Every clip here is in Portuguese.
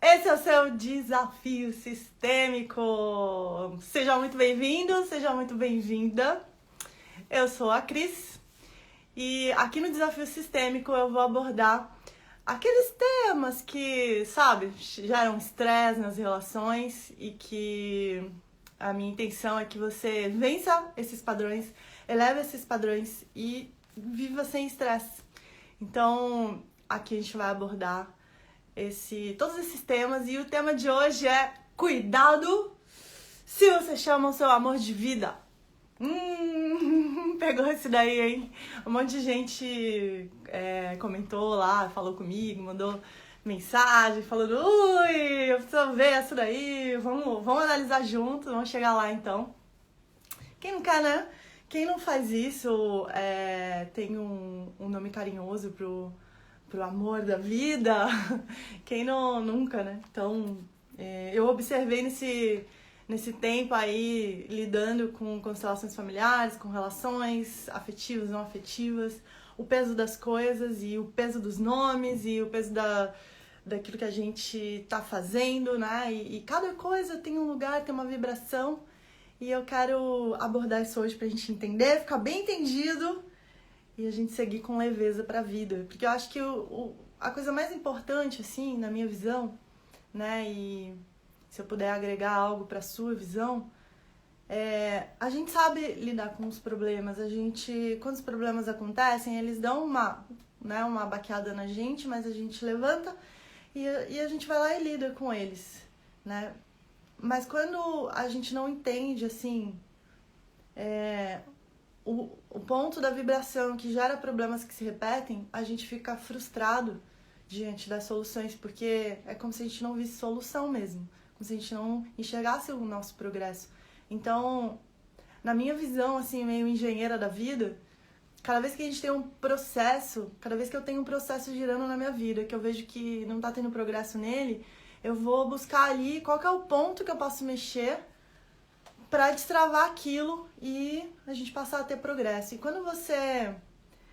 Esse é o seu desafio sistêmico. Seja muito bem-vindo, seja muito bem-vinda. Eu sou a Cris e aqui no Desafio Sistêmico eu vou abordar aqueles temas que, sabe, geram estresse nas relações e que a minha intenção é que você vença esses padrões, eleve esses padrões e viva sem estresse. Então, aqui a gente vai abordar todos esses temas e o tema de hoje é cuidado se você chama o seu amor de vida. Pegou esse daí, hein? Um monte de gente comentou lá, falou comigo, mandou mensagem falando: ui, eu preciso ver essa daí, vamos analisar juntos, vamos chegar lá então. Quem não quer, né? Quem não faz isso tem um nome carinhoso pro amor da vida. Quem não, nunca, né? Então, eu observei nesse tempo aí, lidando com constelações familiares, com relações afetivas, não afetivas, o peso das coisas e o peso dos nomes e o peso daquilo que a gente tá fazendo, né? E cada coisa tem um lugar, tem uma vibração. E eu quero abordar isso hoje pra gente entender, ficar bem entendido e a gente seguir com leveza pra vida. Porque eu acho que a coisa mais importante, assim, na minha visão, né, e se eu puder agregar algo pra sua visão, a gente sabe lidar com os problemas. Quando os problemas acontecem, eles dão uma baqueada na gente, mas a gente levanta e a gente vai lá e lida com eles, né? Mas quando a gente não entende, assim, o ponto da vibração que gera problemas que se repetem, a gente fica frustrado diante das soluções, porque é como se a gente não visse solução mesmo, como se a gente não enxergasse o nosso progresso. Então, na minha visão, assim, meio engenheira da vida, cada vez que a gente tem um processo, cada vez que eu tenho um processo girando na minha vida, que eu vejo que não tá tendo progresso nele, eu vou buscar ali qual que é o ponto que eu posso mexer para destravar aquilo e a gente passar a ter progresso. E quando você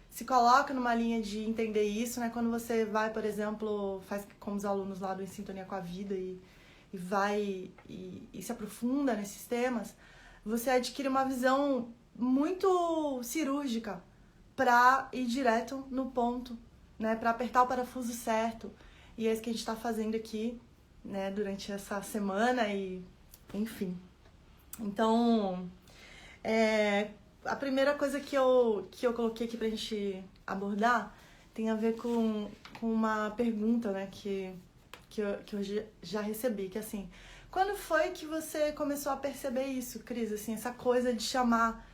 se coloca numa linha de entender isso, né? Quando você vai, por exemplo, faz como os alunos lá do Em Sintonia com a Vida e vai e se aprofunda nesses temas, você adquire uma visão muito cirúrgica para ir direto no ponto, né? Para apertar o parafuso certo. E é isso que a gente está fazendo aqui, né, durante essa semana e enfim. Então, a primeira coisa que eu coloquei aqui pra gente abordar tem a ver com uma pergunta, né, que eu já recebi, que assim, quando foi que você começou a perceber isso, Cris, assim, essa coisa de chamar,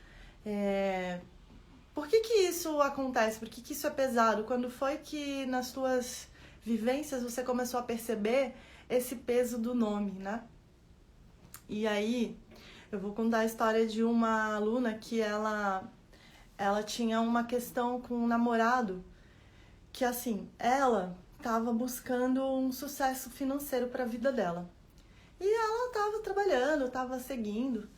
por que isso acontece, por que isso é pesado, quando foi que nas suas vivências você começou a perceber esse peso do nome, né? E aí, eu vou contar a história de uma aluna que ela tinha uma questão com um namorado que, assim, ela estava buscando um sucesso financeiro para a vida dela. E ela estava trabalhando, estava seguindo.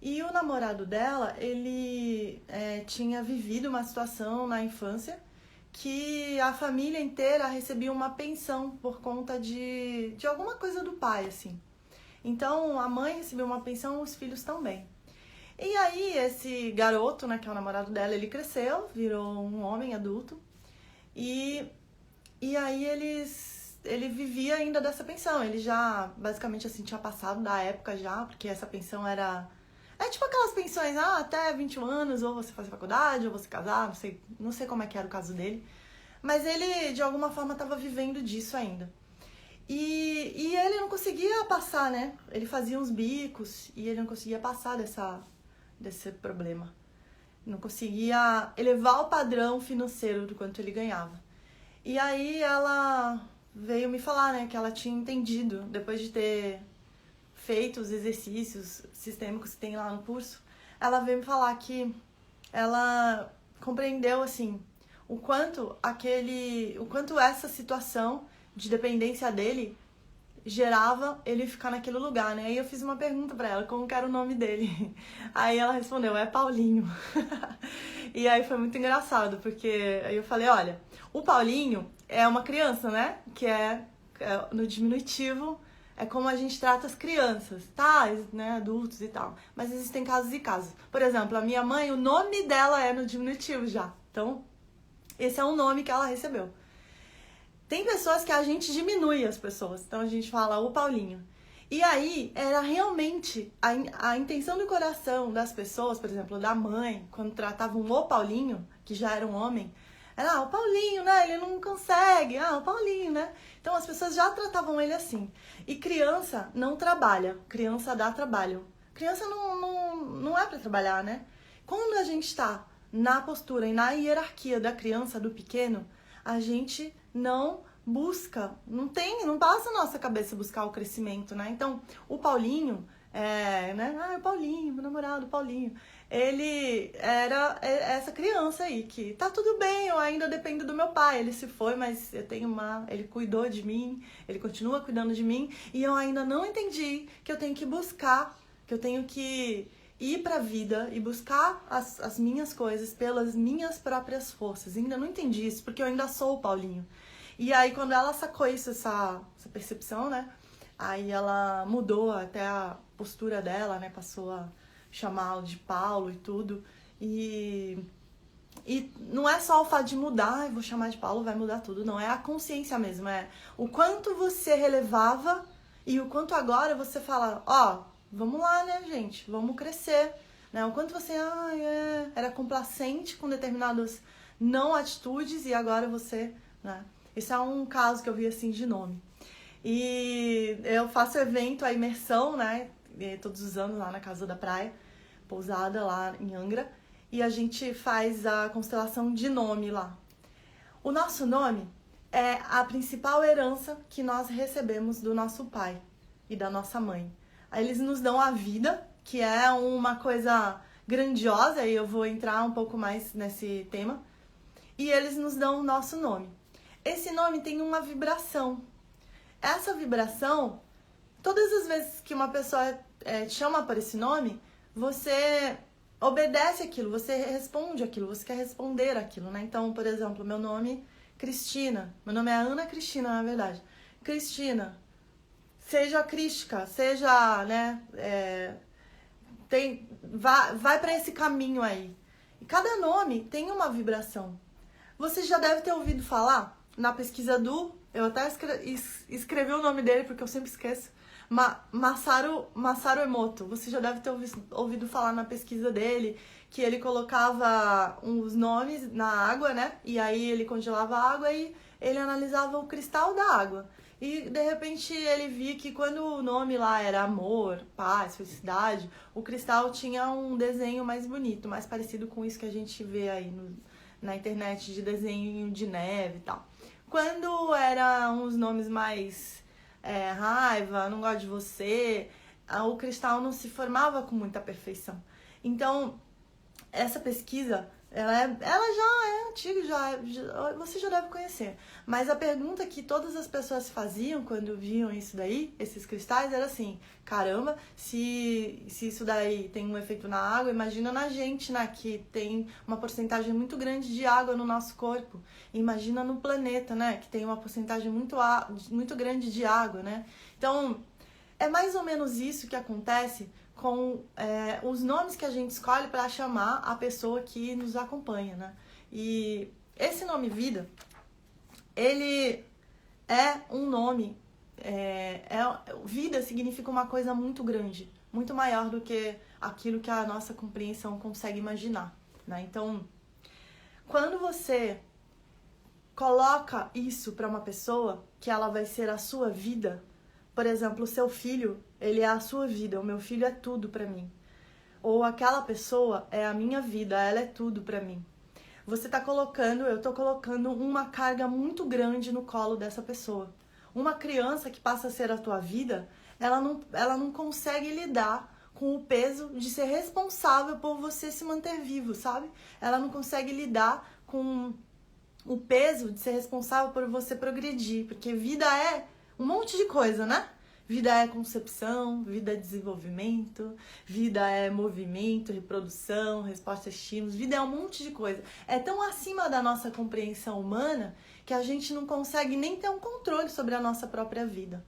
E o namorado dela, ele tinha vivido uma situação na infância que a família inteira recebia uma pensão por conta de alguma coisa do pai, assim. Então, a mãe recebeu uma pensão, os filhos também. E aí, esse garoto, né, que é o namorado dela, ele cresceu, virou um homem adulto. E aí, ele vivia ainda dessa pensão. Ele já, basicamente, assim, tinha passado da época já, porque essa pensão era... É tipo aquelas pensões, até 21 anos, ou você fazer faculdade, ou você casar, não sei como é que era o caso dele. Mas ele, de alguma forma, estava vivendo disso ainda. E ele não conseguia passar, né? Ele fazia uns bicos e ele não conseguia passar desse problema. Não conseguia elevar o padrão financeiro do quanto ele ganhava. E aí ela veio me falar, né, que ela tinha entendido, depois de ter feito os exercícios sistêmicos que tem lá no curso, ela veio me falar que ela compreendeu, assim, o quanto essa situação de dependência dele gerava ele ficar naquele lugar, né? Aí eu fiz uma pergunta pra ela, como que era o nome dele? Aí ela respondeu, é Paulinho. E aí foi muito engraçado, porque aí eu falei, olha, o Paulinho é uma criança, né? Que é no diminutivo é como a gente trata as crianças, tá? Né, adultos e tal. Mas existem casos e casos. Por exemplo, a minha mãe, o nome dela é no diminutivo já. Então, esse é um nome que ela recebeu. Tem pessoas que a gente diminui as pessoas. Então, a gente fala o Paulinho. E aí, era realmente a intenção do coração das pessoas, por exemplo, da mãe, quando tratavam o Paulinho, que já era um homem, era, o Paulinho, né? Ele não consegue. O Paulinho, né? Então, as pessoas já tratavam ele assim. E criança não trabalha. Criança dá trabalho. Criança não é pra trabalhar, né? Quando a gente tá na postura e na hierarquia da criança, do pequeno, a gente não busca, não passa na nossa cabeça buscar o crescimento, né? Então, o Paulinho, né? O Paulinho, meu namorado, o Paulinho. Ele era essa criança aí, que tá tudo bem, eu ainda dependo do meu pai. Ele se foi, mas ele cuidou de mim, ele continua cuidando de mim, e eu ainda não entendi que eu tenho que buscar, que eu tenho que ir pra vida e buscar as minhas coisas pelas minhas próprias forças. Ainda não entendi isso, porque eu ainda sou o Paulinho. E aí, quando ela sacou isso, essa percepção, né? Aí ela mudou até a postura dela, né? Passou a chamá-lo de Paulo e tudo. E não é só o fato de mudar, eu vou chamar de Paulo, vai mudar tudo. Não, é a consciência mesmo. É o quanto você relevava e o quanto agora você fala, vamos lá, né, gente? Vamos crescer. Né? O quanto você era complacente com determinadas não atitudes e agora você, né? Isso é um caso que eu vi assim de nome. E eu faço evento, a imersão, né? Todos os anos lá na Casa da Praia, pousada lá em Angra. E a gente faz a constelação de nome lá. O nosso nome é a principal herança que nós recebemos do nosso pai e da nossa mãe. Aí eles nos dão a vida, que é uma coisa grandiosa, e eu vou entrar um pouco mais nesse tema. E eles nos dão o nosso nome. Esse nome tem uma vibração. Essa vibração, todas as vezes que uma pessoa te chama por esse nome, você obedece aquilo, você responde aquilo, você quer responder aquilo, né? Então, por exemplo, meu nome Cristina. Meu nome é Ana Cristina, na verdade. Cristina, seja crística, seja, né? Vai para esse caminho aí. E cada nome tem uma vibração. Você já deve ter ouvido falar na pesquisa eu até escrevi o nome dele porque eu sempre esqueço, Masaru Emoto. Você já deve ter ouvido falar na pesquisa dele que ele colocava os nomes na água, né? E aí ele congelava a água e ele analisava o cristal da água. E de repente ele via que quando o nome lá era amor, paz, felicidade, o cristal tinha um desenho mais bonito, mais parecido com isso que a gente vê aí na internet de desenho de neve e tal. Quando eram uns nomes mais raiva, não gosto de você, o cristal não se formava com muita perfeição. Então, essa pesquisa, ela já é antiga, você já deve conhecer. Mas a pergunta que todas as pessoas faziam quando viam isso daí, esses cristais, era assim, caramba, se isso daí tem um efeito na água, imagina na gente, né, que tem uma porcentagem muito grande de água no nosso corpo. Imagina no planeta, né, que tem uma porcentagem muito grande de água, né. Então, é mais ou menos isso que acontece com os nomes que a gente escolhe para chamar a pessoa que nos acompanha, né? E esse nome Vida, ele é um nome, vida significa uma coisa muito grande, muito maior do que aquilo que a nossa compreensão consegue imaginar, né? Então, quando você coloca isso para uma pessoa, que ela vai ser a sua vida, por exemplo, o seu filho, ele é a sua vida, o meu filho é tudo pra mim. Ou aquela pessoa é a minha vida, ela é tudo pra mim. Eu tô colocando uma carga muito grande no colo dessa pessoa. Uma criança que passa a ser a tua vida, ela não consegue lidar com o peso de ser responsável por você se manter vivo, sabe? Ela não consegue lidar com o peso de ser responsável por você progredir, porque vida é um monte de coisa, né? Vida é concepção, vida é desenvolvimento, vida é movimento, reprodução, resposta a estímulos, vida é um monte de coisa. É tão acima da nossa compreensão humana que a gente não consegue nem ter um controle sobre a nossa própria vida.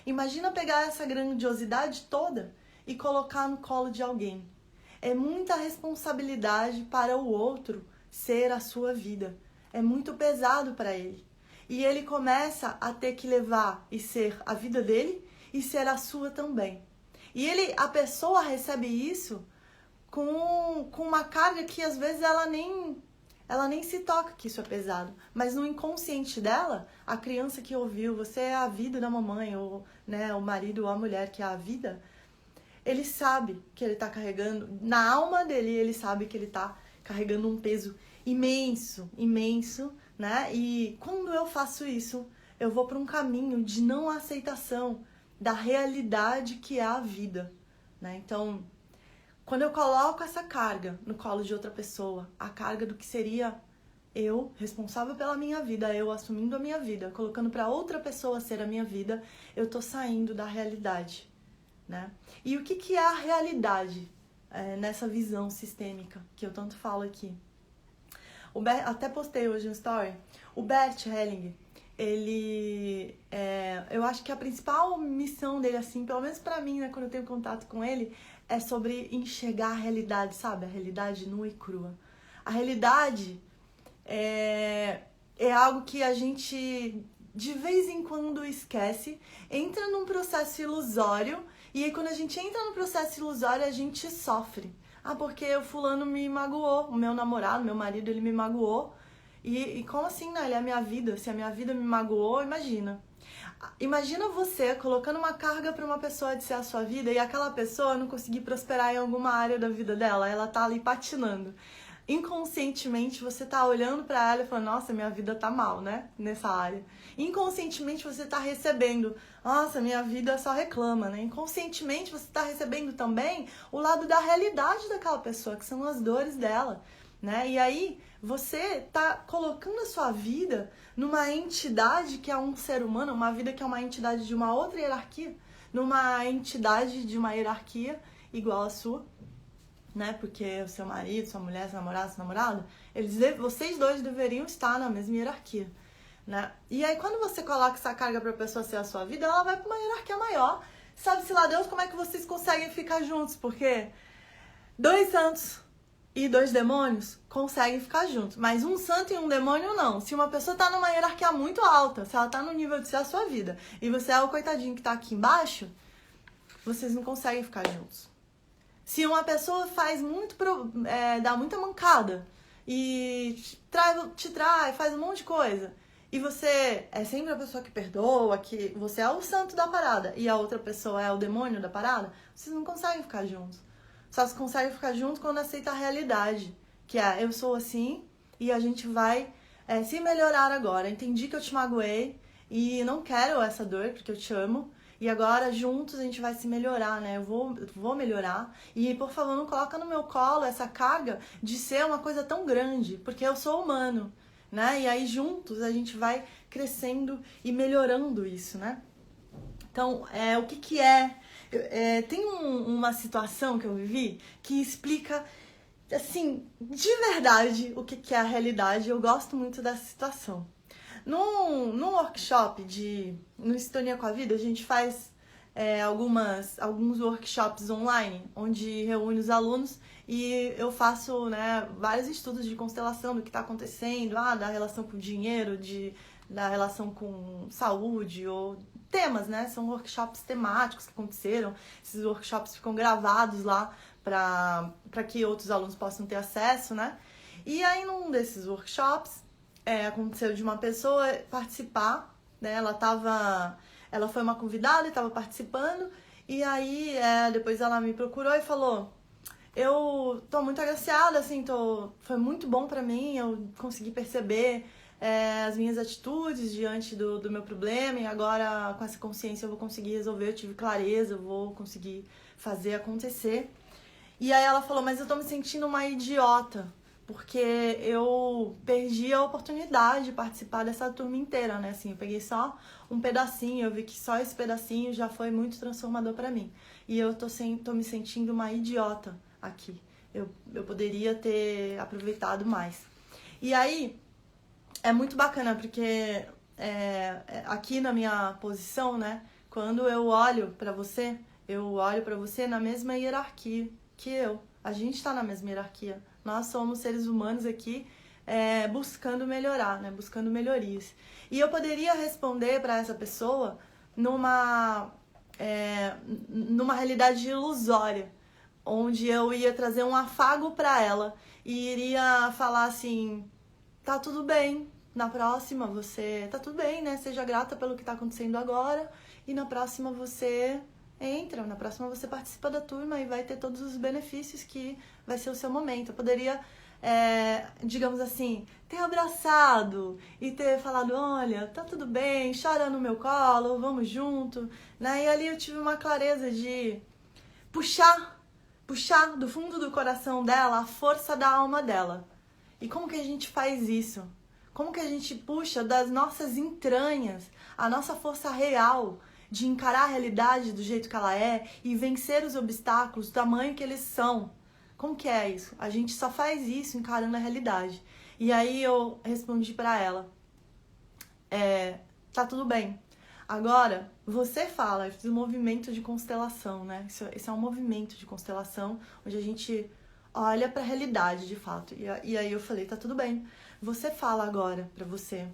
Imagina pegar essa grandiosidade toda e colocar no colo de alguém. É muita responsabilidade para o outro ser a sua vida. É muito pesado para ele. E ele começa a ter que levar e ser a vida dele e ser a sua também. E a pessoa recebe isso com uma carga que às vezes ela nem se toca que isso é pesado. Mas no inconsciente dela, a criança que ouviu, você é a vida da mamãe, ou né, o marido ou a mulher que é a vida, ele sabe que ele está carregando, na alma dele, ele sabe que ele está carregando um peso imenso, imenso, né? E quando eu faço isso, eu vou para um caminho de não aceitação da realidade que é a vida, né? Então, quando eu coloco essa carga no colo de outra pessoa, a carga do que seria eu, responsável pela minha vida, eu assumindo a minha vida, colocando para outra pessoa ser a minha vida, eu tô saindo da realidade, né? E o que é a realidade nessa visão sistêmica que eu tanto falo aqui? Até postei hoje um story. O Bert Hellinger, eu acho que a principal missão dele, assim, pelo menos pra mim, né, quando eu tenho contato com ele, é sobre enxergar a realidade, sabe? A realidade nua e crua. A realidade é algo que a gente, de vez em quando, esquece, entra num processo ilusório, e aí quando a gente entra no processo ilusório, a gente sofre. Ah, porque o fulano me magoou, o meu namorado, meu marido, ele me magoou. E como assim, né? Ele é a minha vida. Se a minha vida me magoou, imagina. Imagina você colocando uma carga para uma pessoa de ser a sua vida e aquela pessoa não conseguir prosperar em alguma área da vida dela. Ela tá ali patinando. Inconscientemente você tá olhando para ela e falando, nossa, minha vida tá mal, né? Nessa área. Inconscientemente você tá recebendo, nossa, minha vida só reclama, né? Inconscientemente você tá recebendo também o lado da realidade daquela pessoa, que são as dores dela, né? E aí você tá colocando a sua vida numa entidade que é um ser humano, uma vida que é uma entidade de uma outra hierarquia, numa entidade de uma hierarquia igual à sua, né? Porque o seu marido, sua mulher, seu namorado, seu namorado, vocês dois deveriam estar na mesma hierarquia, né? E aí quando você coloca essa carga pra pessoa ser a sua vida, ela vai pra uma hierarquia maior. Sabe-se lá Deus como é que vocês conseguem ficar juntos, porque 2 santos e 2 demônios conseguem ficar juntos, mas um santo e um demônio não. Se uma pessoa tá numa hierarquia muito alta, se ela tá no nível de ser a sua vida, e você é o coitadinho que tá aqui embaixo, vocês não conseguem ficar juntos. Se uma pessoa dá muita mancada e te trai, faz um monte de coisa, e você é sempre a pessoa que perdoa, que você é o santo da parada, e a outra pessoa é o demônio da parada, vocês não conseguem ficar juntos. Só se conseguem ficar juntos quando aceita a realidade, que é, eu sou assim e a gente vai se melhorar agora. Entendi que eu te magoei e não quero essa dor, porque eu te amo. E agora, juntos, a gente vai se melhorar, né? Eu vou melhorar. E, por favor, não coloca no meu colo essa carga de ser uma coisa tão grande, porque eu sou humano, né? E aí, juntos, a gente vai crescendo e melhorando isso, né? Então, o que é? Tem uma situação que eu vivi que explica, assim, de verdade o que é a realidade. Eu gosto muito dessa situação. Num workshop no Sintonia com a Vida, a gente faz alguns workshops online, onde reúne os alunos e eu faço, né, vários estudos de constelação do que está acontecendo, da relação com o dinheiro, da relação com saúde, ou temas, né? São workshops temáticos que aconteceram. Esses workshops ficam gravados lá para que outros alunos possam ter acesso, né? E aí, num desses workshops, aconteceu de uma pessoa participar, né? Ela foi uma convidada e estava participando, e aí depois ela me procurou e falou: eu tô muito agraciada, assim, foi muito bom pra mim, eu consegui perceber as minhas atitudes diante do meu problema, e agora com essa consciência eu vou conseguir resolver, eu tive clareza, eu vou conseguir fazer acontecer. E aí ela falou: mas eu tô me sentindo uma idiota, porque eu perdi a oportunidade de participar dessa turma inteira, né? Assim, eu peguei só um pedacinho, eu vi que só esse pedacinho já foi muito transformador pra mim. E eu tô me sentindo uma idiota aqui. Eu poderia ter aproveitado mais. E aí, é muito bacana, porque aqui na minha posição, né? Quando eu olho pra você, eu olho pra você na mesma hierarquia que eu. A gente tá na mesma hierarquia. Nós somos seres humanos aqui buscando melhorar, né? Buscando melhorias. E eu poderia responder para essa pessoa numa realidade ilusória, onde eu ia trazer um afago para ela e iria falar assim: tá tudo bem, na próxima você... Tá tudo bem, né? Seja grata pelo que tá acontecendo agora e na próxima você... entra, na próxima você participa da turma e vai ter todos os benefícios que vai ser o seu momento. Eu poderia, digamos assim, ter abraçado e ter falado: olha, tá tudo bem, chora no meu colo, vamos junto, né? E ali eu tive uma clareza de puxar do fundo do coração dela a força da alma dela. E como que a gente faz isso? Como que a gente puxa das nossas entranhas a nossa força real de encarar a realidade do jeito que ela é e vencer os obstáculos do tamanho que eles são? Como que é isso? A gente só faz isso encarando a realidade. E aí eu respondi pra ela: tá tudo bem. Agora, você fala, eu fiz um movimento de constelação, né? Esse é um movimento de constelação onde a gente olha pra realidade, de fato. E aí eu falei: tá tudo bem. Você fala agora pra você: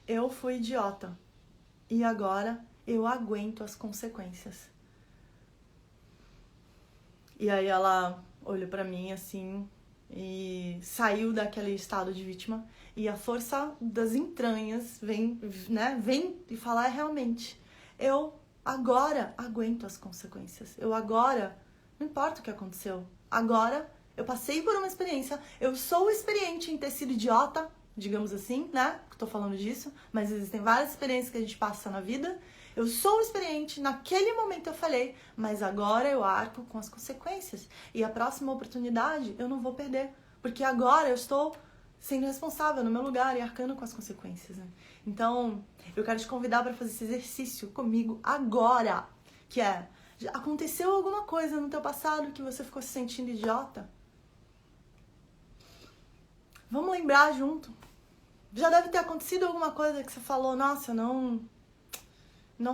eu fui idiota. E agora eu aguento as consequências. E aí ela olhou pra mim assim e saiu daquele estado de vítima. E a força das entranhas vem e fala: realmente, eu agora aguento as consequências. Eu agora, não importa o que aconteceu, agora eu passei por uma experiência, eu sou experiente em ter sido idiota, digamos assim, né? Tô falando disso, mas existem várias experiências que a gente passa na vida. Eu sou experiente, naquele momento eu falhei, mas agora eu arco com as consequências. E a próxima oportunidade eu não vou perder, porque agora eu estou sendo responsável no meu lugar e arcando com as consequências, né? Então, eu quero te convidar para fazer esse exercício comigo agora, que é: aconteceu alguma coisa no teu passado que você ficou se sentindo idiota? Vamos lembrar junto. Já deve ter acontecido alguma coisa que você falou: nossa, não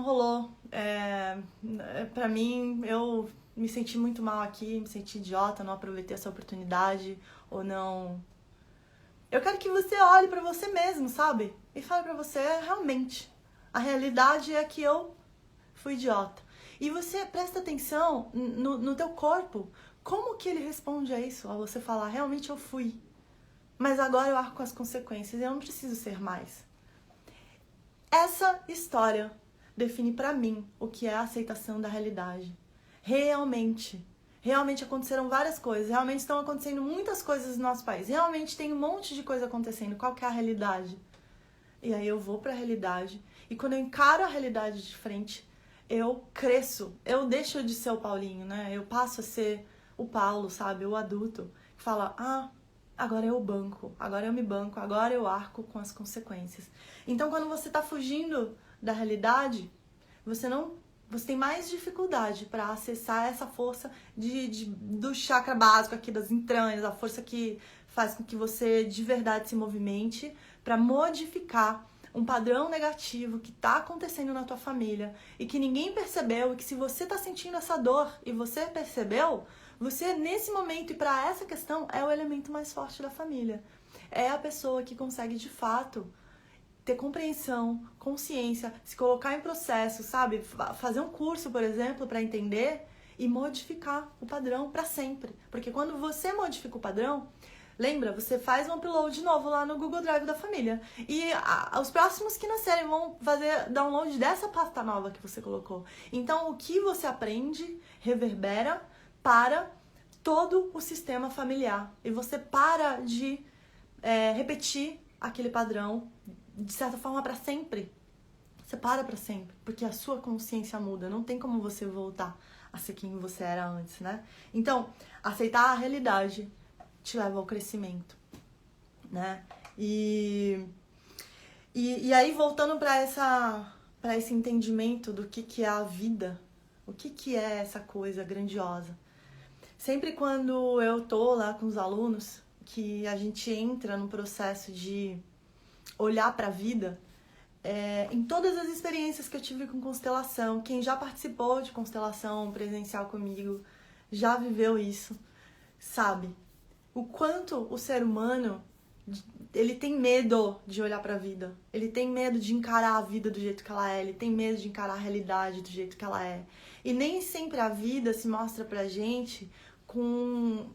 rolou. Pra mim, eu me senti muito mal aqui, me senti idiota, não aproveitei essa oportunidade, ou não... Eu quero que você olhe pra você mesmo, sabe? E fale pra você: realmente, a realidade é que eu fui idiota. E você presta atenção no teu corpo. Como que ele responde a isso? Ao você falar: realmente eu fui, mas agora eu arco com as consequências, eu não preciso ser mais. Essa história define pra mim o que é a aceitação da realidade. Realmente aconteceram várias coisas, realmente estão acontecendo muitas coisas no nosso país, realmente tem um monte de coisa acontecendo. Qual que é a realidade? E aí eu vou pra realidade, e quando eu encaro a realidade de frente, eu cresço, eu deixo de ser o Paulinho, né? Eu passo a ser o Paulo, sabe? O adulto, que fala: agora eu banco, agora eu me banco, agora eu arco com as consequências. Então, quando você tá fugindo da realidade, você tem mais dificuldade para acessar essa força do chakra básico aqui das entranhas, a força que faz com que você de verdade se movimente para modificar um padrão negativo que tá acontecendo na tua família e que ninguém percebeu, e que se você tá sentindo essa dor e você percebeu, você nesse momento e para essa questão é o elemento mais forte da família. É a pessoa que consegue de fato ter compreensão, consciência, se colocar em processo, sabe? Fazer um curso, por exemplo, para entender e modificar o padrão para sempre. Porque quando você modifica o padrão, lembra, você faz um upload novo lá no Google Drive da família. E os próximos que nascerem vão fazer download dessa pasta nova que você colocou. Então, o que você aprende reverbera para todo o sistema familiar. E você para de repetir aquele padrão, de certa forma, para sempre. Você para sempre, porque a sua consciência muda. Não tem como você voltar a ser quem você era antes, né? Então, aceitar a realidade te leva ao crescimento. né? E aí, voltando para esse entendimento do que é a vida, o que é essa coisa grandiosa. Sempre quando eu tô lá com os alunos, que a gente entra no processo de olhar para a vida, em todas as experiências que eu tive com constelação, quem já participou de constelação presencial comigo, já viveu isso, sabe? O quanto o ser humano, ele tem medo de olhar para a vida, ele tem medo de encarar a vida do jeito que ela é, ele tem medo de encarar a realidade do jeito que ela é. E nem sempre a vida se mostra pra gente com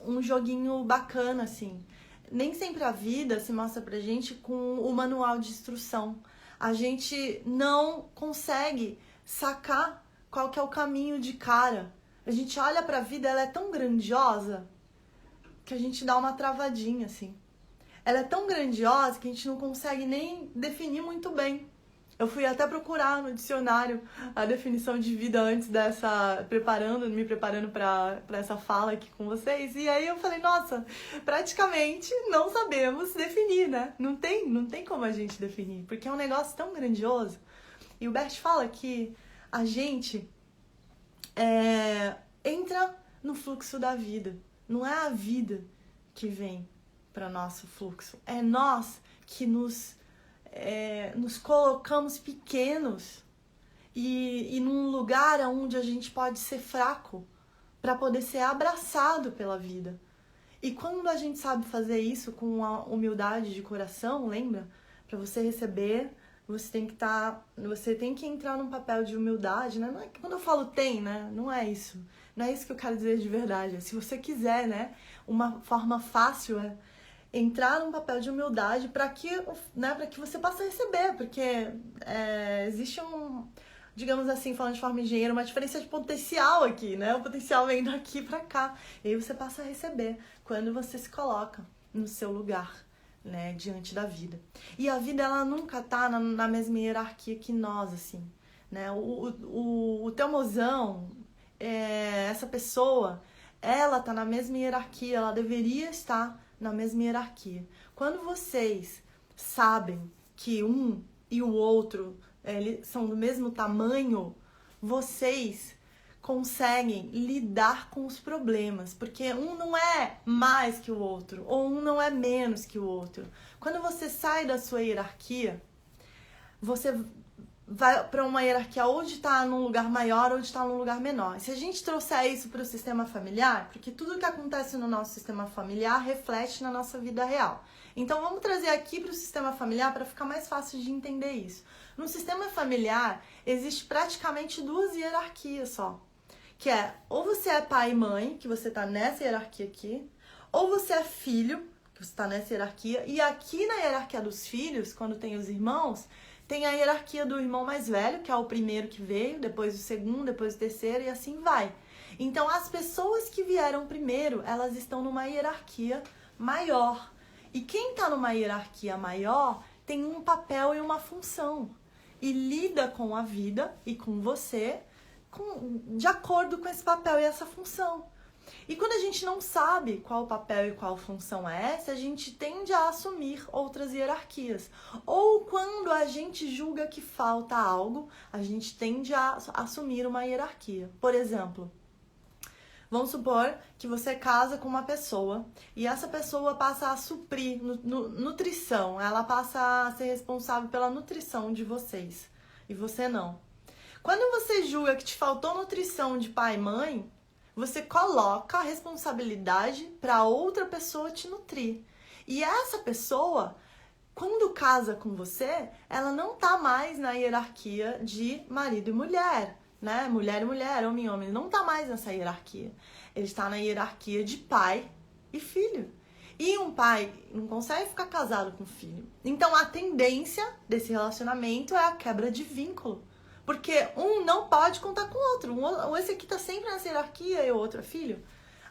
um joguinho bacana, assim. Nem sempre a vida se mostra pra gente com o manual de instrução. A gente não consegue sacar qual que é o caminho de cara. A gente olha pra vida, ela é tão grandiosa que a gente dá uma travadinha, assim. Ela é tão grandiosa que a gente não consegue nem definir muito bem. Eu fui até procurar no dicionário a definição de vida antes me preparando para essa fala aqui com vocês. E aí eu falei, nossa, praticamente não sabemos definir, né? Não tem como a gente definir, porque é um negócio tão grandioso. E o Bert fala que a gente entra no fluxo da vida. Não é a vida que vem para nosso fluxo. É nós que nos colocamos pequenos e num lugar onde a gente pode ser fraco para poder ser abraçado pela vida. E quando a gente sabe fazer isso com a humildade de coração, lembra? Para você receber, você tem que entrar num papel de humildade, né? Não é, quando eu falo tem, né? Não é isso. Não é isso que eu quero dizer de verdade. Se você quiser, né? Uma forma fácil entrar num papel de humildade para que você possa receber, porque existe digamos assim, falando de forma engenheira, uma diferença de potencial aqui, né? O potencial vem daqui para cá. E aí você passa a receber quando você se coloca no seu lugar, né? Diante da vida. E a vida, ela nunca tá na mesma hierarquia que nós, assim, né? O teu mozão, essa pessoa, ela tá na mesma hierarquia, ela deveria estar na mesma hierarquia. Quando vocês sabem que um e o outro eles são do mesmo tamanho, vocês conseguem lidar com os problemas, porque um não é mais que o outro, ou um não é menos que o outro. Quando você sai da sua hierarquia, você vai para uma hierarquia ou de estar num lugar maior ou de estar num lugar menor. Se a gente trouxer isso para o sistema familiar, porque tudo que acontece no nosso sistema familiar reflete na nossa vida real. Então vamos trazer aqui para o sistema familiar para ficar mais fácil de entender isso. No sistema familiar existe praticamente duas hierarquias só, que é ou você é pai e mãe, que você está nessa hierarquia aqui, ou você é filho, que você está nessa hierarquia, e aqui na hierarquia dos filhos, quando tem os irmãos, tem a hierarquia do irmão mais velho, que é o primeiro que veio, depois o segundo, depois o terceiro, e assim vai. Então, as pessoas que vieram primeiro, elas estão numa hierarquia maior. E quem está numa hierarquia maior tem um papel e uma função. E lida com a vida e com você de acordo com esse papel e essa função. E quando a gente não sabe qual papel e qual função é essa, a gente tende a assumir outras hierarquias. Ou quando a gente julga que falta algo, a gente tende a assumir uma hierarquia. Por exemplo, vamos supor que você casa com uma pessoa e essa pessoa passa a suprir nutrição, ela passa a ser responsável pela nutrição de vocês e você não. Quando você julga que te faltou nutrição de pai e mãe, você coloca a responsabilidade para outra pessoa te nutrir. E essa pessoa, quando casa com você, ela não tá mais na hierarquia de marido e mulher, né? Mulher e mulher, homem e homem, não tá mais nessa hierarquia. Ele está na hierarquia de pai e filho. E um pai não consegue ficar casado com o filho. Então a tendência desse relacionamento é a quebra de vínculo. Porque um não pode contar com o outro. Esse aqui tá sempre nessa hierarquia e o outro é filho.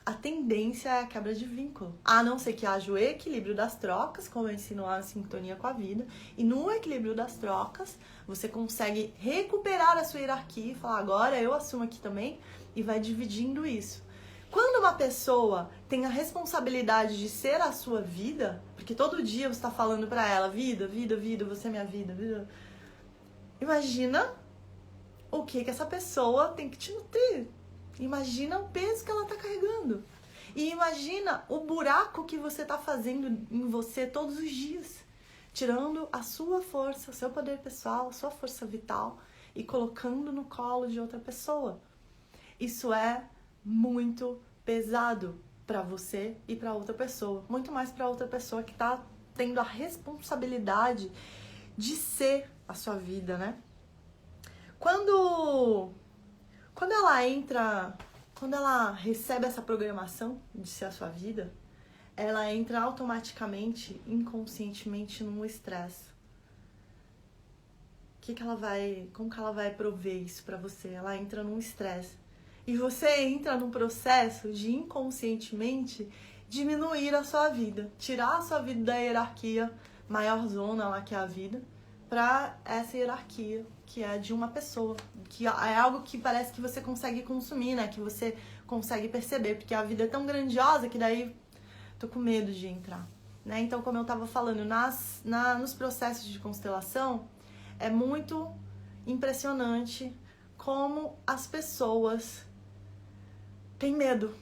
A tendência é a quebra de vínculo. A não ser que haja o equilíbrio das trocas, como eu ensino lá na Sintonia com a Vida. E no equilíbrio das trocas, você consegue recuperar a sua hierarquia e falar, agora eu assumo aqui também, e vai dividindo isso. Quando uma pessoa tem a responsabilidade de ser a sua vida, porque todo dia você está falando pra ela, vida, vida, vida, você é minha vida, vida. Imagina o que essa pessoa tem que te nutrir. Imagina o peso que ela tá carregando. E imagina o buraco que você tá fazendo em você todos os dias. Tirando a sua força, seu poder pessoal, sua força vital e colocando no colo de outra pessoa. Isso é muito pesado para você e para outra pessoa. Muito mais para outra pessoa que tá tendo a responsabilidade de ser a sua vida, né? Quando ela recebe essa programação de ser a sua vida, ela entra automaticamente, inconscientemente num estresse. Como que ela vai prover isso pra você? Ela entra num estresse. E você entra num processo de inconscientemente diminuir a sua vida, tirar a sua vida da hierarquia maior zona lá que é a vida, pra essa hierarquia que é de uma pessoa, que é algo que parece que você consegue consumir, né? Que você consegue perceber, porque a vida é tão grandiosa que daí tô com medo de entrar, né? Então, como eu tava falando, nos processos de constelação, é muito impressionante como as pessoas têm medo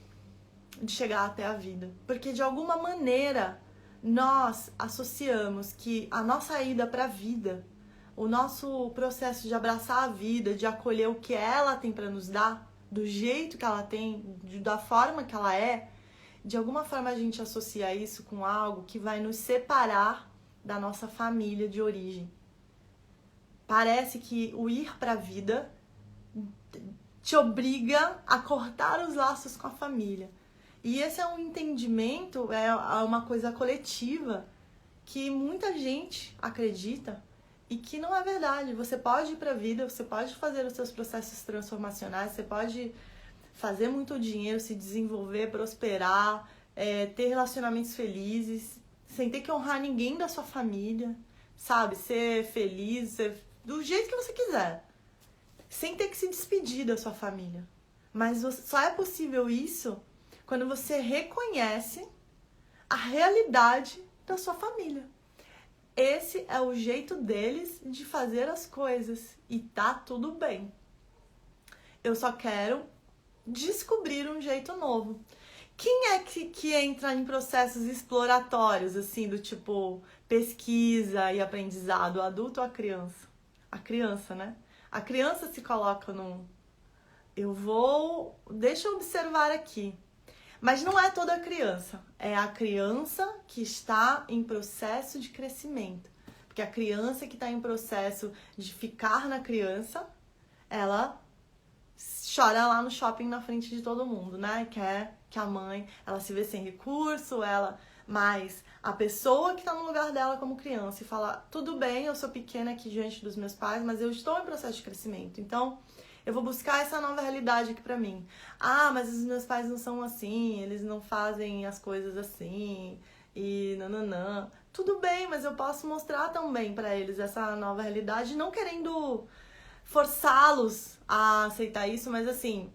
de chegar até a vida. Porque, de alguma maneira, nós associamos que a nossa ida para a vida, o nosso processo de abraçar a vida, de acolher o que ela tem para nos dar, do jeito que ela tem, da forma que ela é, de alguma forma a gente associa isso com algo que vai nos separar da nossa família de origem. Parece que o ir para a vida te obriga a cortar os laços com a família. E esse é um entendimento, é uma coisa coletiva que muita gente acredita e que não é verdade. Você pode ir para a vida, você pode fazer os seus processos transformacionais, você pode fazer muito dinheiro, se desenvolver, prosperar, ter relacionamentos felizes, sem ter que honrar ninguém da sua família, sabe? Ser feliz, ser do jeito que você quiser, sem ter que se despedir da sua família. Mas só é possível isso quando você reconhece a realidade da sua família. Esse é o jeito deles de fazer as coisas e tá tudo bem. Eu só quero descobrir um jeito novo. Quem é que entra em processos exploratórios, assim, do tipo pesquisa e aprendizado, o adulto ou a criança? A criança, né? A criança se coloca num... Deixa eu observar aqui. Mas não é toda criança. É a criança que está em processo de crescimento. Porque a criança que está em processo de ficar na criança, ela chora lá no shopping na frente de todo mundo, né? Quer que a mãe, ela se vê sem recurso, mas a pessoa que está no lugar dela como criança e fala, tudo bem, eu sou pequena aqui diante dos meus pais, mas eu estou em processo de crescimento. Então, eu vou buscar essa nova realidade aqui pra mim. Ah, mas os meus pais não são assim, eles não fazem as coisas assim, e nananã. Tudo bem, mas eu posso mostrar também pra eles essa nova realidade, não querendo forçá-los a aceitar isso, mas assim,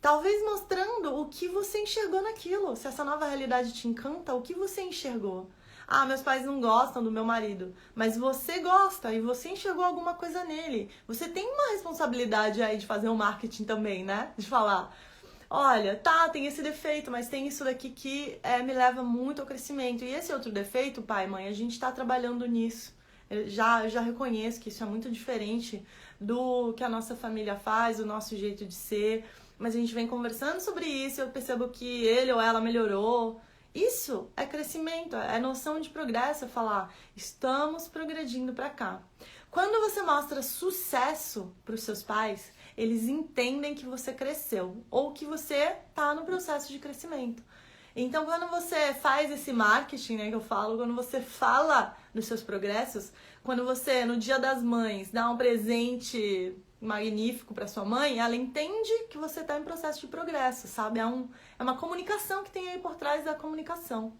talvez mostrando o que você enxergou naquilo. Se essa nova realidade te encanta, o que você enxergou? Ah, meus pais não gostam do meu marido, mas você gosta e você enxergou alguma coisa nele. Você tem uma responsabilidade aí de fazer um marketing também, né? De falar, olha, tá, tem esse defeito, mas tem isso daqui que me leva muito ao crescimento. E esse outro defeito, pai, mãe, a gente tá trabalhando nisso. Eu já reconheço que isso é muito diferente do que a nossa família faz, o nosso jeito de ser. Mas a gente vem conversando sobre isso e eu percebo que ele ou ela melhorou. Isso é crescimento, é noção de progresso, é falar, estamos progredindo pra cá. Quando você mostra sucesso pros seus pais, eles entendem que você cresceu ou que você tá no processo de crescimento. Então, quando você faz esse marketing, né, que eu falo, quando você fala dos seus progressos, quando você, no Dia das Mães, dá um presente magnífico para sua mãe, ela entende que você está em processo de progresso, sabe? É uma comunicação que tem aí por trás da comunicação.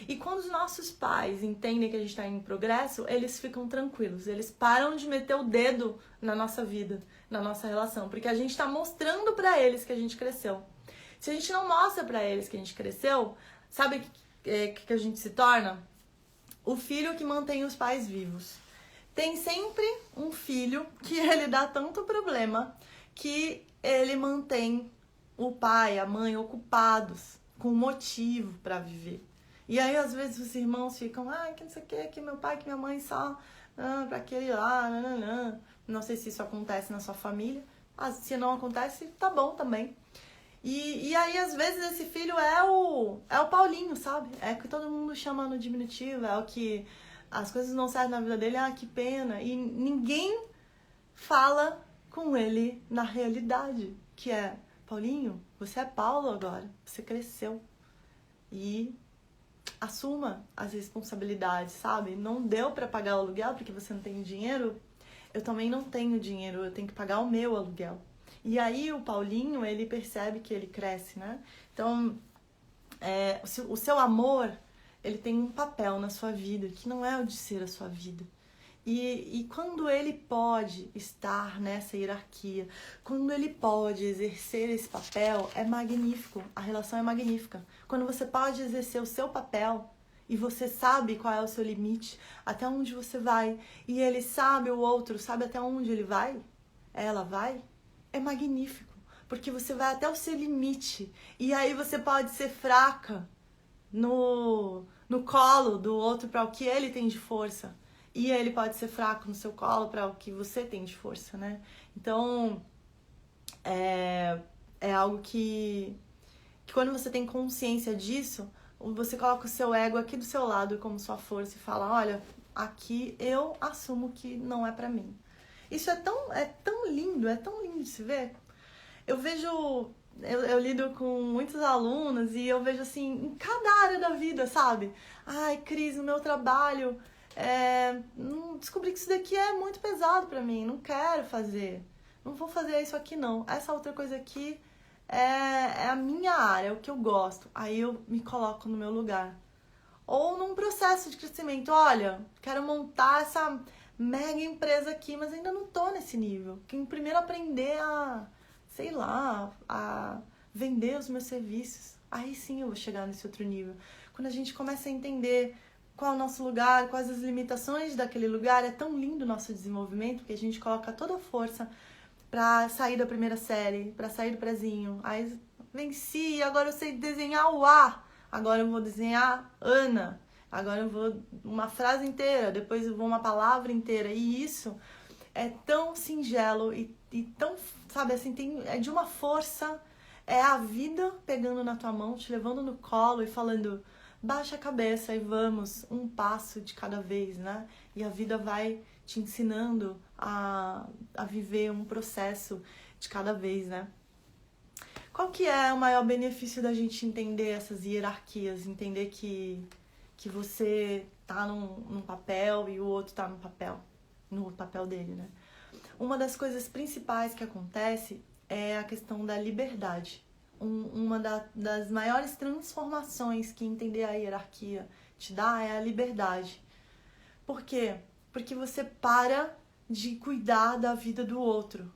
E quando os nossos pais entendem que a gente está em progresso, eles ficam tranquilos, eles param de meter o dedo na nossa vida, na nossa relação, porque a gente está mostrando para eles que a gente cresceu. Se a gente não mostra pra eles que a gente cresceu, sabe o que a gente se torna? O filho que mantém os pais vivos. Tem sempre um filho que ele dá tanto problema que ele mantém o pai, a mãe ocupados, com motivo pra viver. E aí, às vezes, os irmãos ficam, que não sei o que meu pai, que minha mãe só, pra aquele lá, Não sei se isso acontece na sua família. Se não acontece, tá bom também. E aí, às vezes, esse filho é o Paulinho, sabe? É que todo mundo chama no diminutivo, é o que as coisas não servem na vida dele, que pena. E ninguém fala com ele na realidade, que é, Paulinho, você é Paulo agora, você cresceu. E assuma as responsabilidades, sabe? Não deu pra pagar o aluguel porque você não tem dinheiro? Eu também não tenho dinheiro, eu tenho que pagar o meu aluguel. E aí o Paulinho, ele percebe que ele cresce, né? Então, o seu amor, ele tem um papel na sua vida, que não é o de ser a sua vida. E quando ele pode estar nessa hierarquia, quando ele pode exercer esse papel, é magnífico, a relação é magnífica. Quando você pode exercer o seu papel e você sabe qual é o seu limite, até onde você vai, e ele sabe, o outro sabe até onde ele vai, ela vai, é magnífico, porque você vai até o seu limite, e aí você pode ser fraca no colo do outro para o que ele tem de força. E ele pode ser fraco no seu colo para o que você tem de força, né? Então, é algo que quando você tem consciência disso, você coloca o seu ego aqui do seu lado como sua força e fala, olha, aqui eu assumo que não é pra mim. Isso é tão lindo de se ver. Eu vejo, eu lido com muitos alunos e eu vejo assim, em cada área da vida, sabe? Cris, no meu trabalho... descobri que isso daqui é muito pesado pra mim, não quero fazer, não vou fazer isso aqui não, essa outra coisa aqui é a minha área, é o que eu gosto, aí eu me coloco no meu lugar. Ou num processo de crescimento, olha, quero montar essa mega empresa aqui, mas ainda não tô nesse nível, quero primeiro aprender a vender os meus serviços, aí sim eu vou chegar nesse outro nível. Quando a gente começa a entender qual é o nosso lugar, quais as limitações daquele lugar, é tão lindo o nosso desenvolvimento que a gente coloca toda a força pra sair da primeira série, pra sair do prezinho. Aí venci, agora eu sei desenhar o A, agora eu vou desenhar Ana, agora eu vou uma frase inteira, depois eu vou uma palavra inteira. E isso é tão singelo e tão, sabe assim, é de uma força, é a vida pegando na tua mão, te levando no colo e falando... Baixa a cabeça e vamos, um passo de cada vez, né? E a vida vai te ensinando a viver um processo de cada vez, né? Qual que é o maior benefício da gente entender essas hierarquias? Entender que você tá num papel e o outro tá no papel dele, né? Uma das coisas principais que acontece é a questão da liberdade. Uma das maiores transformações que entender a hierarquia te dá é a liberdade. Por quê? Porque você para de cuidar da vida do outro.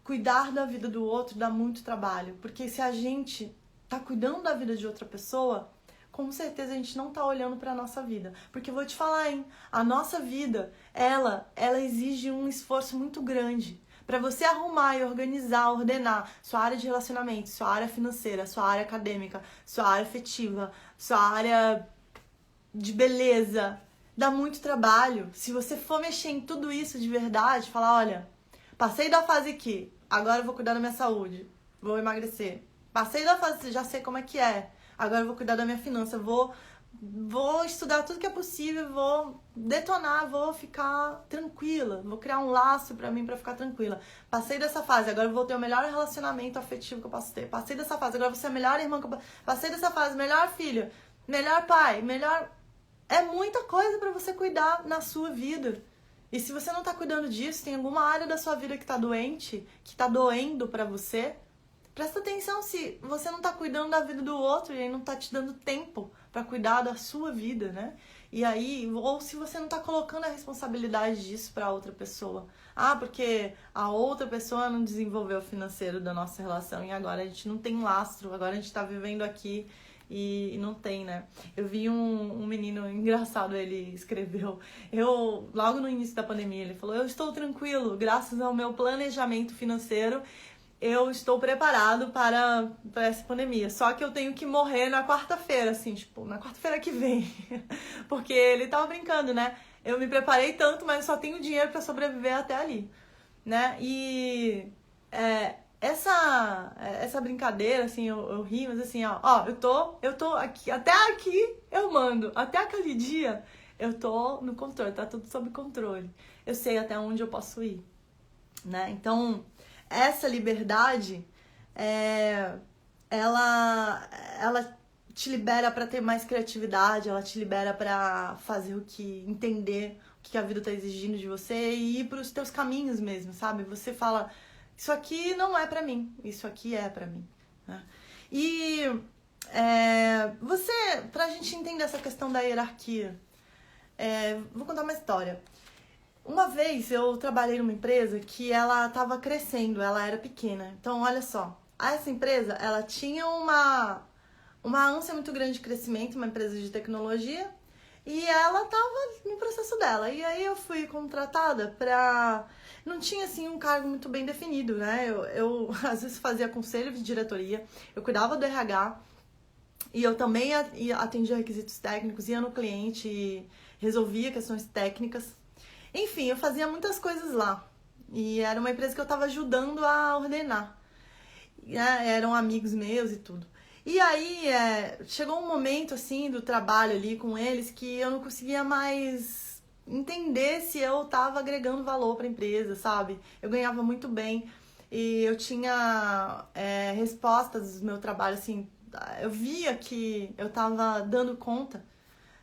Cuidar da vida do outro dá muito trabalho, porque se a gente tá cuidando da vida de outra pessoa, com certeza a gente não tá olhando pra nossa vida. Porque eu vou te falar, hein? A nossa vida, ela exige um esforço muito grande. Para você arrumar e organizar, ordenar sua área de relacionamento, sua área financeira, sua área acadêmica, sua área afetiva, sua área de beleza, dá muito trabalho. Se você for mexer em tudo isso de verdade, falar, olha, passei da fase aqui, agora eu vou cuidar da minha saúde, vou emagrecer. Passei da fase, já sei como é que é, agora eu vou cuidar da minha finança, vou estudar tudo que é possível, vou detonar, vou ficar tranquila, vou criar um laço pra mim pra ficar tranquila. Passei dessa fase, agora eu vou ter o melhor relacionamento afetivo que eu posso ter. Passei dessa fase, agora eu vou ser a melhor irmã que eu posso... Passei dessa fase, melhor filho, melhor pai, melhor... É muita coisa pra você cuidar na sua vida. E se você não tá cuidando disso, tem alguma área da sua vida que tá doente, que tá doendo pra você, presta atenção se você não tá cuidando da vida do outro e aí não tá te dando tempo pra cuidar da sua vida, né? E aí, ou se você não tá colocando a responsabilidade disso pra outra pessoa. Ah, porque a outra pessoa não desenvolveu o financeiro da nossa relação e agora a gente não tem lastro, agora a gente tá vivendo aqui e não tem, né? Eu vi um menino engraçado, ele escreveu, logo no início da pandemia, ele falou: eu estou tranquilo, graças ao meu planejamento financeiro, eu estou preparado para essa pandemia. Só que eu tenho que morrer na quarta-feira, assim, tipo, na quarta-feira que vem. Porque ele tava brincando, né? Eu me preparei tanto, mas eu só tenho dinheiro para sobreviver até ali, né? E essa brincadeira, assim, eu ri, mas assim, ó, eu tô aqui, até aqui eu mando, até aquele dia eu tô no controle, tá tudo sob controle. Eu sei até onde eu posso ir, né? Então, essa liberdade, ela te libera para ter mais criatividade, ela te libera para fazer entender o que a vida tá exigindo de você e ir pros teus caminhos mesmo, sabe? Você fala, isso aqui não é pra mim, isso aqui é pra mim, né? E pra gente entender essa questão da hierarquia, vou contar uma história. Uma vez eu trabalhei numa empresa que ela estava crescendo, ela era pequena. Então, olha só, essa empresa, ela tinha uma ânsia muito grande de crescimento, uma empresa de tecnologia, e ela estava no processo dela. E aí eu fui contratada pra... Não tinha, assim, um cargo muito bem definido, né? Eu às vezes fazia conselho de diretoria, eu cuidava do RH, e eu também atendia requisitos técnicos, ia no cliente e resolvia questões técnicas. Enfim, eu fazia muitas coisas lá. E era uma empresa que eu estava ajudando a ordenar. Eram amigos meus e tudo. E aí, chegou um momento, assim, do trabalho ali com eles que eu não conseguia mais entender se eu estava agregando valor para a empresa, sabe? Eu ganhava muito bem e eu tinha respostas do meu trabalho, assim, eu via que eu estava dando conta,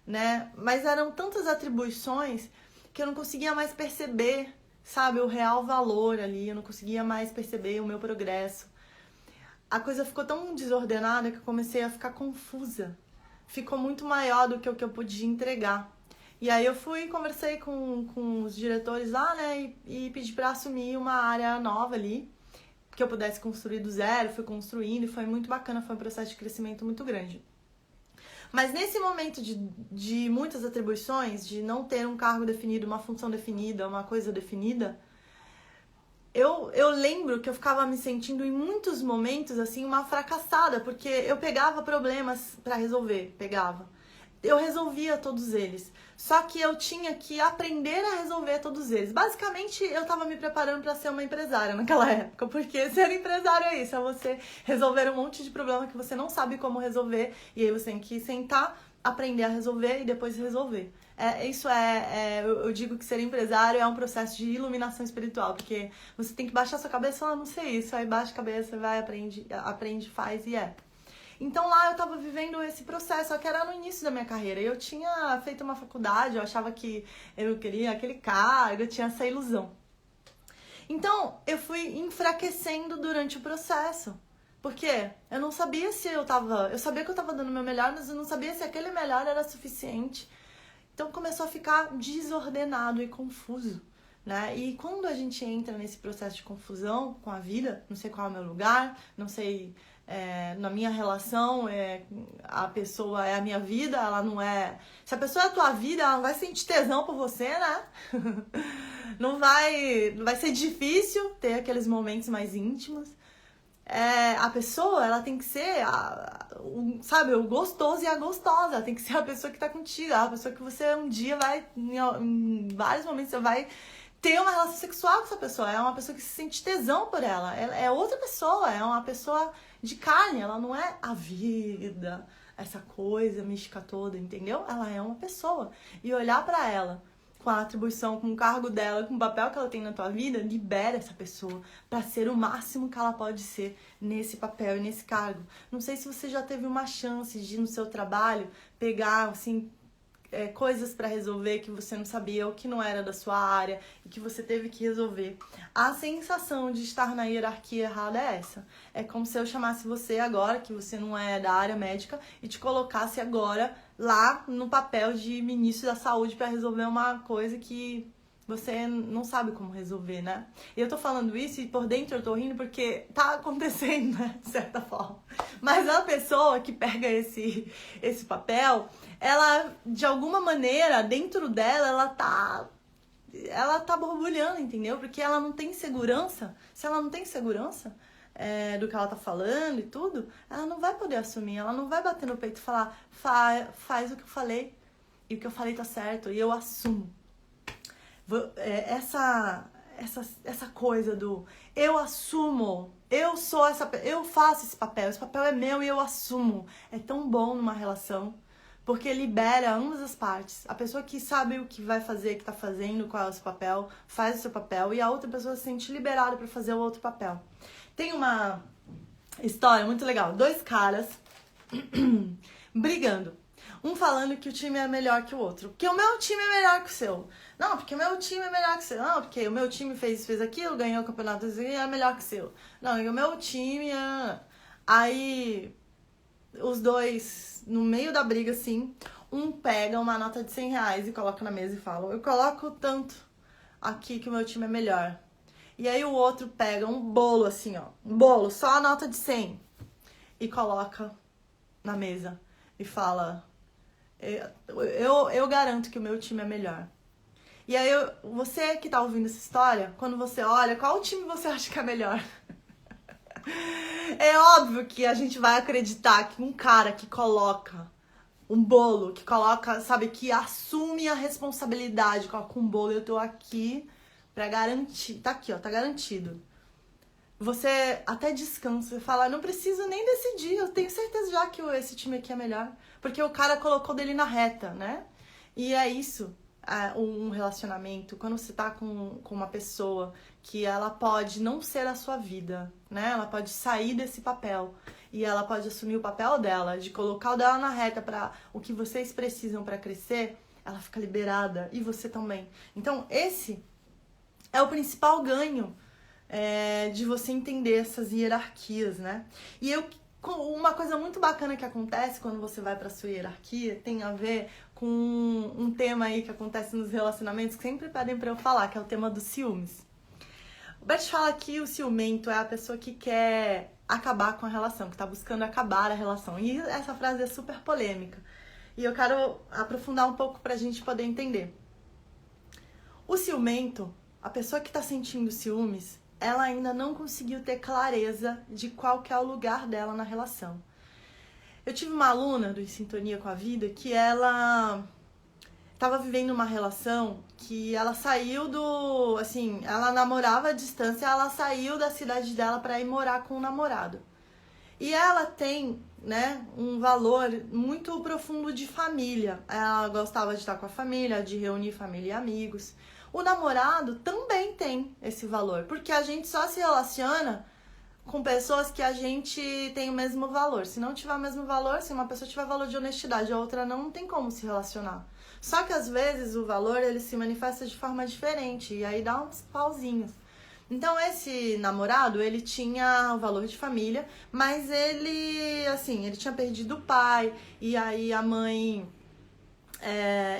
né? Mas eram tantas atribuições que eu não conseguia mais perceber, sabe, o real valor ali, eu não conseguia mais perceber o meu progresso. A coisa ficou tão desordenada que eu comecei a ficar confusa. Ficou muito maior do que o que eu podia entregar. E aí eu fui e conversei com os diretores lá, né, e pedi para assumir uma área nova ali, que eu pudesse construir do zero, fui construindo e foi muito bacana, foi um processo de crescimento muito grande. Mas nesse momento de muitas atribuições, de não ter um cargo definido, uma função definida, uma coisa definida, eu lembro que eu ficava me sentindo em muitos momentos assim uma fracassada, porque eu pegava problemas para resolver, eu resolvia todos eles. Só que eu tinha que aprender a resolver todos eles. Basicamente, eu tava me preparando para ser uma empresária naquela época, porque ser empresário é isso, é você resolver um monte de problema que você não sabe como resolver, e aí você tem que sentar, aprender a resolver e depois resolver. Eu digo que ser empresário é um processo de iluminação espiritual, porque você tem que baixar sua cabeça e falar, não sei isso, aí baixa a cabeça, vai, aprende, faz e é. Então lá eu tava vivendo esse processo, só que era no início da minha carreira. Eu tinha feito uma faculdade, eu achava que eu queria aquele cargo, eu tinha essa ilusão. Então eu fui enfraquecendo durante o processo. Porque eu não sabia se eu sabia que eu tava dando o meu melhor, mas eu não sabia se aquele melhor era suficiente. Então começou a ficar desordenado e confuso, né? E quando a gente entra nesse processo de confusão com a vida, não sei qual é o meu lugar, não sei... na minha relação, a pessoa é a minha vida, ela não é... Se a pessoa é a tua vida, ela não vai sentir tesão por você, né? Não vai ser difícil ter aqueles momentos mais íntimos. A pessoa, ela tem que ser, sabe, o gostoso e a gostosa. Ela tem que ser a pessoa que tá contigo, a pessoa que você um dia vai, em vários momentos, você vai ter uma relação sexual com essa pessoa. É uma pessoa que se sente tesão por ela. Ela é outra pessoa, é uma pessoa de carne, ela não é a vida, essa coisa mística toda, entendeu? Ela é uma pessoa. E olhar pra ela com a atribuição, com o cargo dela, com o papel que ela tem na tua vida, libera essa pessoa pra ser o máximo que ela pode ser nesse papel e nesse cargo. Não sei se você já teve uma chance de, no seu trabalho, pegar, assim, coisas para resolver que você não sabia ou que não era da sua área e que você teve que resolver. A sensação de estar na hierarquia errada é essa. É como se eu chamasse você agora, que você não é da área médica, e te colocasse agora lá no papel de ministro da saúde para resolver uma coisa que você não sabe como resolver, né? E eu tô falando isso e por dentro eu tô rindo porque tá acontecendo, né? De certa forma. Mas a pessoa que pega esse papel, ela, de alguma maneira, dentro dela, ela tá borbulhando, entendeu? Porque ela não tem segurança. Se ela não tem segurança do que ela tá falando e tudo, ela não vai poder assumir, ela não vai bater no peito e falar, faz o que eu falei, e o que eu falei tá certo, e eu assumo. Essa coisa do eu assumo, eu sou eu faço esse papel é meu e eu assumo. É tão bom numa relação, porque libera ambas as partes. A pessoa que sabe o que vai fazer, que tá fazendo, qual é o seu papel, faz o seu papel, e a outra pessoa se sente liberada para fazer o outro papel. Tem uma história muito legal, 2 caras brigando. Um falando que o time é melhor que o outro. Porque o meu time é melhor que o seu. Não, porque o meu time é melhor que o seu. Não, porque o meu time fez aquilo, ganhou o campeonato e é melhor que o seu. Não, e o meu time é... Aí, os dois, no meio da briga, assim, um pega uma nota de 100 reais e coloca na mesa e fala, eu coloco tanto aqui que o meu time é melhor. E aí o outro pega um bolo, assim, ó. Um bolo, só a nota de 100. E coloca na mesa e fala... Eu garanto que o meu time é melhor. E aí, você que tá ouvindo essa história, quando você olha, qual time você acha que é melhor? É óbvio que a gente vai acreditar que um cara que coloca um bolo, que coloca, sabe, que assume a responsabilidade, coloca um bolo, eu tô aqui pra garantir, tá aqui, ó, tá garantido. Você até descansa e fala, não preciso nem decidir, eu tenho certeza já que esse time aqui é melhor. Porque o cara colocou dele na reta, né? E é isso, um relacionamento, quando você tá com uma pessoa que ela pode não ser a sua vida, né? Ela pode sair desse papel e ela pode assumir o papel dela, de colocar o dela na reta para o que vocês precisam para crescer, ela fica liberada e você também. Então, esse é o principal ganho de você entender essas hierarquias, né? E uma coisa muito bacana que acontece quando você vai para sua hierarquia tem a ver com um tema aí que acontece nos relacionamentos que sempre pedem para eu falar, que é o tema dos ciúmes. O Bert fala que o ciumento é a pessoa que quer acabar com a relação, que tá buscando acabar a relação. E essa frase é super polêmica. E eu quero aprofundar um pouco pra gente poder entender. O ciumento, a pessoa que tá sentindo ciúmes, ela ainda não conseguiu ter clareza de qual que é o lugar dela na relação. Eu tive uma aluna do Em Sintonia com a Vida que ela estava vivendo uma relação que ela saiu ela namorava à distância, ela saiu da cidade dela para ir morar com o namorado. E ela tem, né, um valor muito profundo de família. Ela gostava de estar com a família, de reunir família e amigos. O namorado também tem esse valor, porque a gente só se relaciona com pessoas que a gente tem o mesmo valor. Se não tiver o mesmo valor, se uma pessoa tiver valor de honestidade, a outra não tem como se relacionar. Só que às vezes o valor ele se manifesta de forma diferente e aí dá uns pauzinhos. Então esse namorado, ele tinha o valor de família, mas ele tinha perdido o pai e aí a mãe...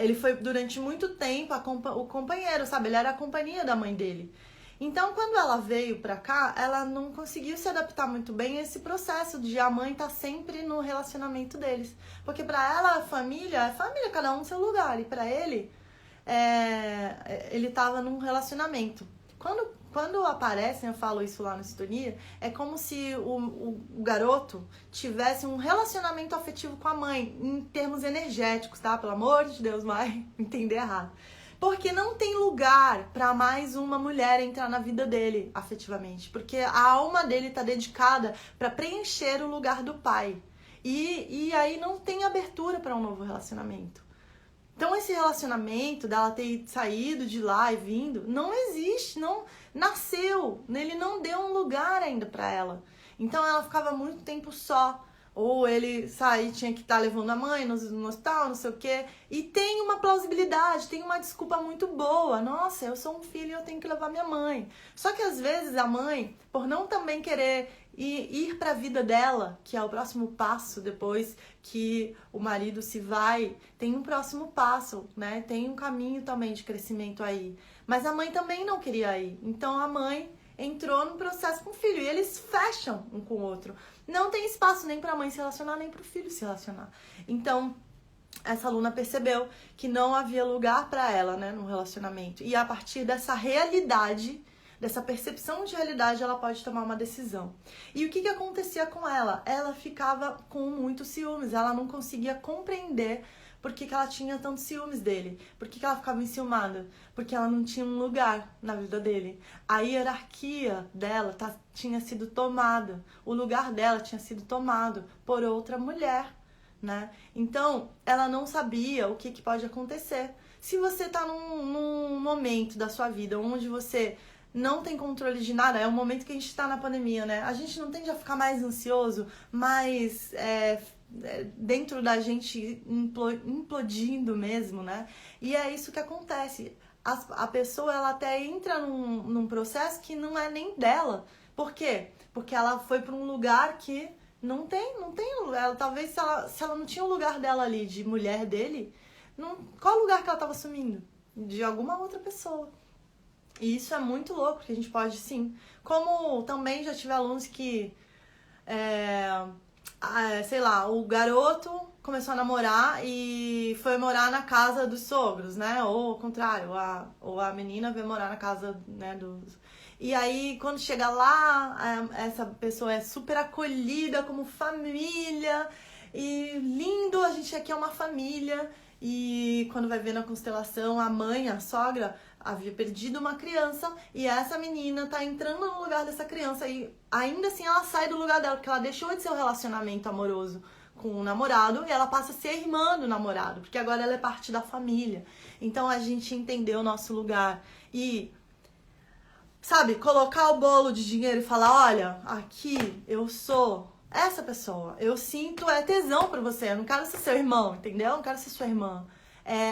ele foi durante muito tempo o companheiro, sabe? Ele era a companhia da mãe dele. Então, quando ela veio pra cá, ela não conseguiu se adaptar muito bem a esse processo de a mãe estar sempre no relacionamento deles. Porque pra ela, a família é família, cada um no seu lugar. E pra ele, ele tava num relacionamento. Quando aparecem, eu falo isso lá no Sintonia, é como se o garoto tivesse um relacionamento afetivo com a mãe, em termos energéticos, tá? Pelo amor de Deus, vai entender errado. Porque não tem lugar para mais uma mulher entrar na vida dele, afetivamente. Porque a alma dele tá dedicada para preencher o lugar do pai. E aí não tem abertura para um novo relacionamento. Então esse relacionamento dela ter saído de lá e vindo, não existe, não nasceu, ele não deu um lugar ainda para ela. Então ela ficava muito tempo só, Ou ele sair, tinha que estar levando a mãe no hospital, não sei o quê. E tem uma plausibilidade, tem uma desculpa muito boa. Nossa, eu sou um filho e eu tenho que levar minha mãe. Só que às vezes a mãe, por não também querer ir para a vida dela, que é o próximo passo depois que o marido se vai, tem um próximo passo, né? Tem um caminho também de crescimento aí. Mas a mãe também não queria ir. Então a mãe entrou num processo com o filho e eles fecham um com o outro. Não tem espaço nem para a mãe se relacionar, nem para o filho se relacionar. Então, essa aluna percebeu que não havia lugar para ela, né, no relacionamento. E a partir dessa realidade, dessa percepção de realidade, ela pode tomar uma decisão. E o que acontecia com ela? Ela ficava com muitos ciúmes, ela não conseguia compreender por que ela tinha tantos ciúmes dele. Por que ela ficava enciumada? Porque ela não tinha um lugar na vida dele. A hierarquia dela tinha sido tomada. O lugar dela tinha sido tomado por outra mulher, né? Então, ela não sabia o que pode acontecer. Se você tá num momento da sua vida onde você não tem controle de nada, é o momento que a gente tá na pandemia, né? A gente não tende a ficar mais ansioso, mais dentro da gente implodindo mesmo, né? E é isso que acontece. A pessoa, ela até entra num processo que não é nem dela. Por quê? Porque ela foi para um lugar que não tem lugar. Talvez se ela não tinha o lugar dela ali, de mulher dele, qual lugar que ela estava assumindo? De alguma outra pessoa. E isso é muito louco, porque a gente pode, sim. Como também já tive alunos que sei lá, o garoto começou a namorar e foi morar na casa dos sogros, né? Ou ao contrário, ou a menina veio morar na casa, né, dos... E aí, quando chega lá, essa pessoa é super acolhida como família e lindo, a gente aqui é uma família. E quando vai ver na constelação, a mãe, a sogra, havia perdido uma criança e essa menina tá entrando no lugar dessa criança e ainda assim ela sai do lugar dela, porque ela deixou de ser um relacionamento amoroso com o namorado e ela passa a ser irmã do namorado, porque agora ela é parte da família. Então a gente entendeu o nosso lugar e, sabe, colocar o bolo de dinheiro e falar, olha, aqui eu sou essa pessoa, eu sinto tesão por você, eu não quero ser seu irmão, entendeu? Eu não quero ser sua irmã.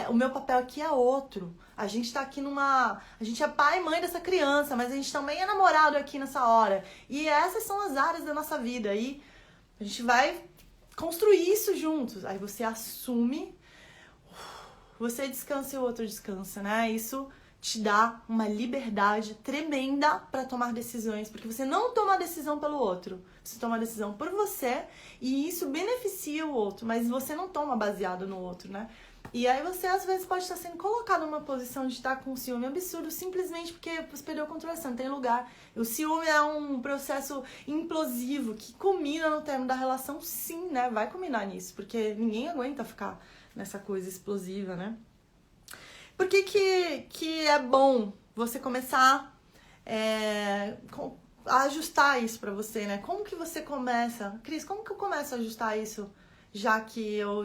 O meu papel aqui é outro. A gente tá aqui a gente é pai e mãe dessa criança, mas a gente também é namorado aqui nessa hora. E essas são as áreas da nossa vida. E a gente vai construir isso juntos. Aí você assume, você descansa e o outro descansa, né? Isso te dá uma liberdade tremenda para tomar decisões, porque você não toma a decisão pelo outro, você toma a decisão por você e isso beneficia o outro, mas você não toma baseado no outro, né? E aí você às vezes pode estar sendo colocado numa posição de estar com um ciúme absurdo simplesmente porque você perdeu o controle, você não tem lugar. O ciúme é um processo implosivo que culmina no término da relação, sim, né? Vai culminar nisso, porque ninguém aguenta ficar nessa coisa explosiva, né? Por que é bom você começar a ajustar isso pra você, né? Como que você começa? Cris, como que eu começo a ajustar isso? Já que eu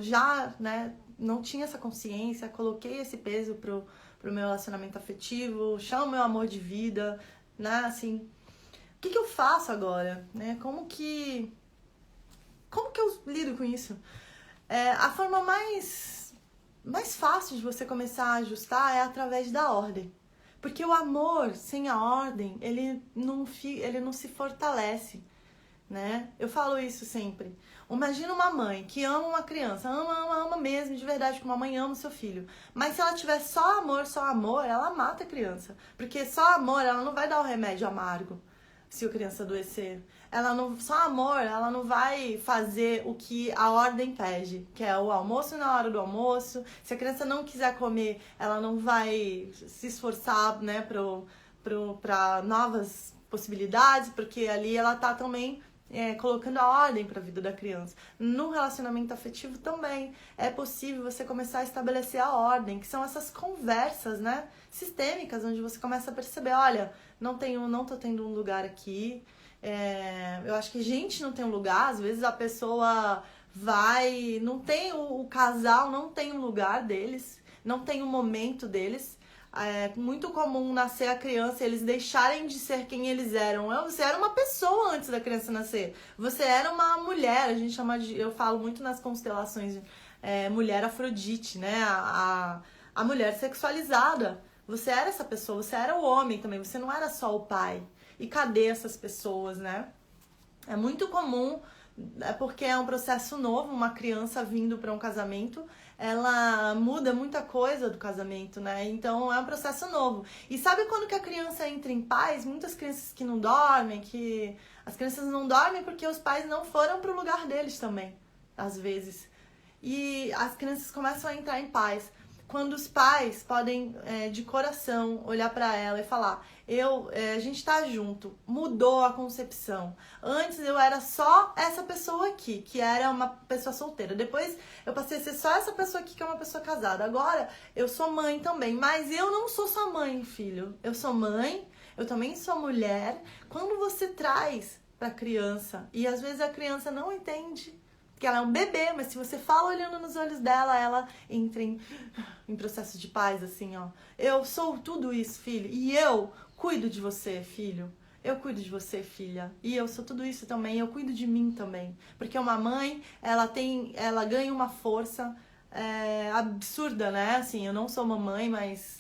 né, não tinha essa consciência, coloquei esse peso pro meu relacionamento afetivo, chamo meu amor de vida, né? Assim, o que eu faço agora? Né? Como que eu lido com isso? A forma mais fácil de você começar a ajustar é através da ordem. Porque o amor sem a ordem, ele não se fortalece, né? Eu falo isso sempre. Imagina uma mãe que ama uma criança, ama mesmo, de verdade, como uma mãe ama o seu filho. Mas se ela tiver só amor, ela mata a criança. Porque só amor, ela não vai dar o remédio amargo se a criança adoecer. Só amor, ela não vai fazer o que a ordem pede, que é o almoço na hora do almoço. Se a criança não quiser comer, ela não vai se esforçar, né, para novas possibilidades, porque ali ela tá também colocando a ordem para a vida da criança. No relacionamento afetivo também é possível você começar a estabelecer a ordem, que são essas conversas, né, sistêmicas, onde você começa a perceber, olha, não tô tendo um lugar aqui. Eu acho que a gente não tem um lugar, às vezes a pessoa não tem o casal, não tem um lugar deles, não tem um momento deles. É muito comum nascer a criança e eles deixarem de ser quem eles eram. Você era uma pessoa antes da criança nascer. Você era uma mulher, a gente chama de... Eu falo muito nas constelações, mulher Afrodite, né? A mulher sexualizada. Você era essa pessoa, você era o homem também, você não era só o pai. E cadê essas pessoas, né? É muito comum, porque é um processo novo, uma criança vindo para um casamento, ela muda muita coisa do casamento, né? Então é um processo novo. E sabe quando que a criança entra em paz? Muitas crianças que não dormem, que as crianças não dormem porque os pais não foram pro lugar deles também, às vezes. E as crianças começam a entrar em paz. Quando os pais podem, de coração, olhar para ela e falar: a gente tá junto, mudou a concepção. Antes eu era só essa pessoa aqui, que era uma pessoa solteira. Depois eu passei a ser só essa pessoa aqui, que é uma pessoa casada. Agora eu sou mãe também, mas eu não sou só mãe, filho. Eu sou mãe, eu também sou mulher. Quando você traz pra criança, e às vezes a criança não entende, porque ela é um bebê, mas se você fala olhando nos olhos dela, ela entra em processo de paz, assim, ó. Eu sou tudo isso, filho. E eu cuido de você, filho. Eu cuido de você, filha. E eu sou tudo isso também. Eu cuido de mim também. Porque uma mãe, ela ganha uma força absurda, né? Assim, eu não sou mamãe, mas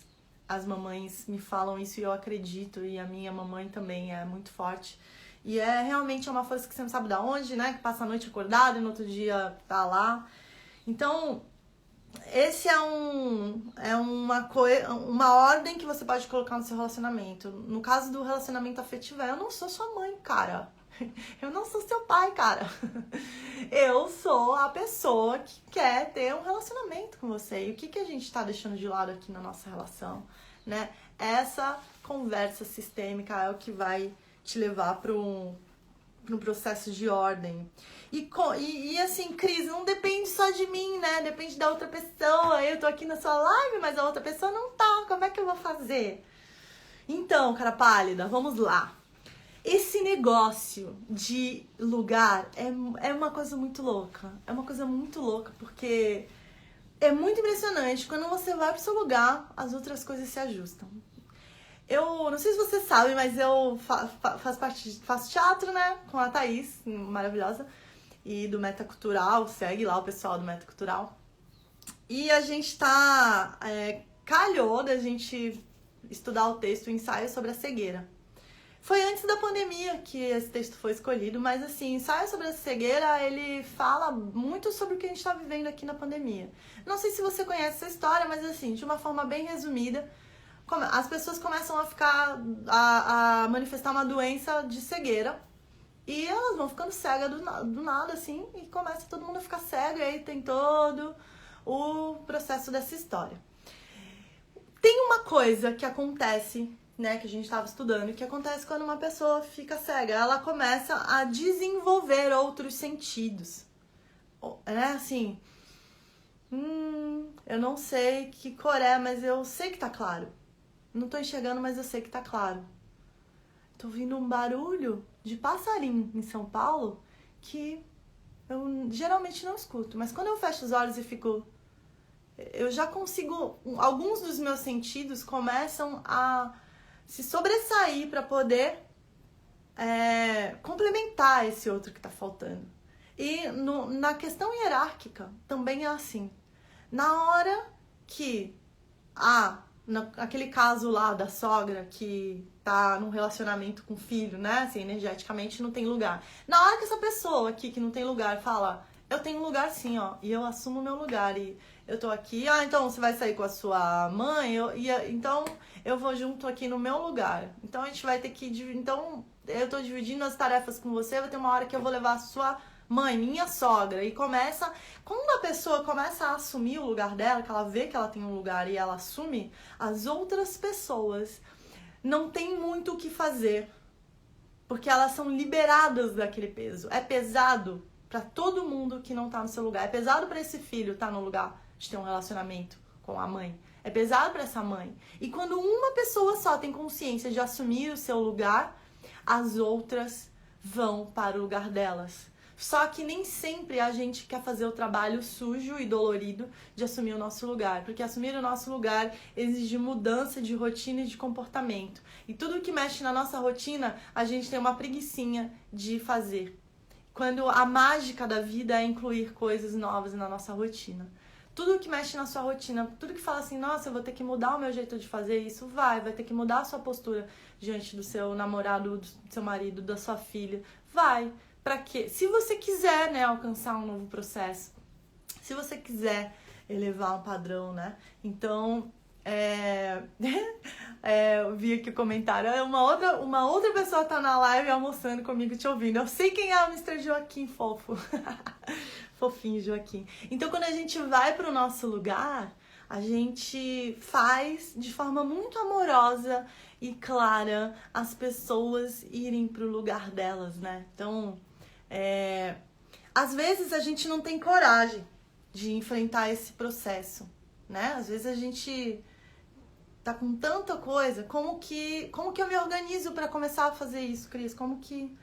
as mamães me falam isso e eu acredito. E a minha mamãe também é muito forte. E realmente uma força que você não sabe de onde, né? Que passa a noite acordado e no outro dia tá lá. Então, esse é uma ordem que você pode colocar no seu relacionamento. No caso do relacionamento afetivo, eu não sou sua mãe, cara. Eu não sou seu pai, cara. Eu sou a pessoa que quer ter um relacionamento com você. E o que a gente tá deixando de lado aqui na nossa relação, né? Essa conversa sistêmica é o que vai te levar para um processo de ordem. E assim, Cris, não depende só de mim, né? Depende da outra pessoa. Eu tô aqui na sua live, mas a outra pessoa não tá. Como é que eu vou fazer? Então, cara pálida, vamos lá. Esse negócio de lugar é uma coisa muito louca. É uma coisa muito louca, porque é muito impressionante. Quando você vai pro seu lugar, as outras coisas se ajustam. Eu não sei se você sabe, mas eu faço teatro, né? Com a Thaís, maravilhosa. E do Metacultural, segue lá o pessoal do Metacultural. E a gente calhou da gente estudar o texto, o ensaio sobre a cegueira. Foi antes da pandemia que esse texto foi escolhido, mas assim, o ensaio sobre a cegueira, ele fala muito sobre o que a gente está vivendo aqui na pandemia. Não sei se você conhece essa história, mas assim, de uma forma bem resumida, as pessoas começam a manifestar uma doença de cegueira e elas vão ficando cegas do nada, assim, e começa todo mundo a ficar cego, e aí tem todo o processo dessa história. Tem uma coisa que acontece, né, que a gente estava estudando, que acontece quando uma pessoa fica cega. Ela começa a desenvolver outros sentidos. Assim, eu não sei que cor é, mas eu sei que tá claro. Não tô enxergando, mas eu sei que tá claro. Tô ouvindo um barulho de passarinho em São Paulo que eu geralmente não escuto. Mas quando eu fecho os olhos e fico... Eu já consigo... Alguns dos meus sentidos começam a se sobressair para poder complementar esse outro que tá faltando. E na questão hierárquica também é assim. Na hora que aquele caso lá da sogra que tá num relacionamento com o filho, né? Assim, energeticamente não tem lugar. Na hora que essa pessoa aqui que não tem lugar fala, eu tenho lugar sim, ó, e eu assumo o meu lugar, e eu tô aqui, então você vai sair com a sua mãe, então eu vou junto aqui no meu lugar. Então a gente vai ter que dividir, então eu tô dividindo as tarefas com você, vai ter uma hora que eu vou levar a sua mãe, minha sogra, e quando a pessoa começa a assumir o lugar dela, que ela vê que ela tem um lugar e ela assume, as outras pessoas não tem muito o que fazer, porque elas são liberadas daquele peso. É pesado pra todo mundo que não tá no seu lugar, é pesado pra esse filho estar no lugar de ter um relacionamento com a mãe, é pesado pra essa mãe. E quando uma pessoa só tem consciência de assumir o seu lugar, as outras vão para o lugar delas. Só que nem sempre a gente quer fazer o trabalho sujo e dolorido de assumir o nosso lugar, porque assumir o nosso lugar exige mudança de rotina e de comportamento. E tudo que mexe na nossa rotina, a gente tem uma preguicinha de fazer. Quando a mágica da vida é incluir coisas novas na nossa rotina. Tudo que mexe na sua rotina, tudo que fala assim, nossa, eu vou ter que mudar o meu jeito de fazer isso, vai ter que mudar a sua postura diante do seu namorado, do seu marido, da sua filha, vai. Pra quê? Se você quiser, né, alcançar um novo processo, se você quiser elevar um padrão, né, então, eu vi aqui o comentário, uma outra pessoa tá na live almoçando comigo, te ouvindo, eu sei quem é o Mr. Joaquim, fofo. Fofinho, Joaquim. Então, quando a gente vai pro nosso lugar, a gente faz de forma muito amorosa e clara as pessoas irem pro lugar delas, né? Então, às vezes a gente não tem coragem de enfrentar esse processo, né? Às vezes a gente tá com tanta coisa, como que eu me organizo para começar a fazer isso, Cris? Como que...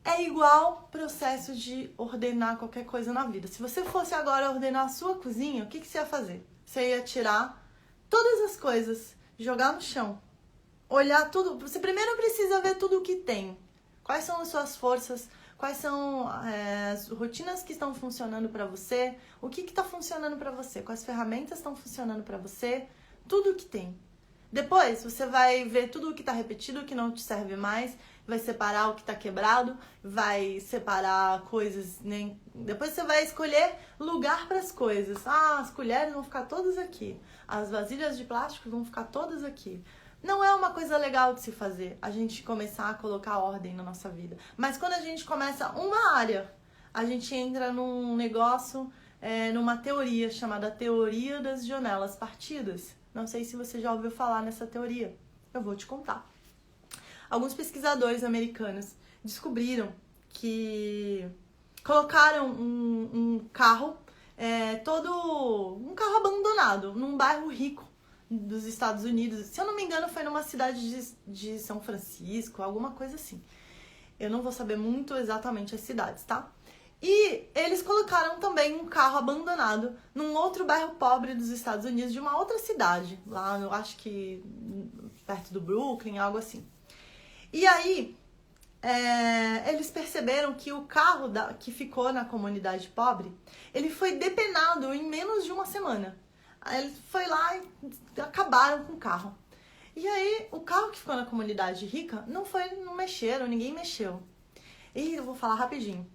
É igual processo de ordenar qualquer coisa na vida. Se você fosse agora ordenar a sua cozinha, o que você ia fazer? Você ia tirar todas as coisas, jogar no chão, olhar tudo. Você primeiro precisa ver tudo o que tem. Quais são as suas forças, quais são as rotinas que estão funcionando para você, o que está funcionando para você, quais ferramentas estão funcionando para você, tudo o que tem. Depois você vai ver tudo o que está repetido, o que não te serve mais, vai separar o que está quebrado, vai separar coisas, né? Depois você vai escolher lugar para as coisas. Ah, as colheres vão ficar todas aqui, as vasilhas de plástico vão ficar todas aqui. Não é uma coisa legal de se fazer, a gente começar a colocar ordem na nossa vida. Mas quando a gente começa uma área, a gente entra num negócio, numa teoria chamada teoria das janelas partidas. Não sei se você já ouviu falar nessa teoria. Eu vou te contar. Alguns pesquisadores americanos descobriram que colocaram um carro, um carro abandonado num bairro rico dos Estados Unidos. Se eu não me engano, foi numa cidade de São Francisco, alguma coisa assim. Eu não vou saber muito exatamente as cidades, tá? E eles colocaram também um carro abandonado num outro bairro pobre dos Estados Unidos, de uma outra cidade, lá eu acho que perto do Brooklyn, algo assim. E aí, eles perceberam que o carro que ficou na comunidade pobre, ele foi depenado em menos de uma semana. Aí ele foi lá e acabaram com o carro. E aí, o carro que ficou na comunidade rica, não mexeram, ninguém mexeu. E eu vou falar rapidinho.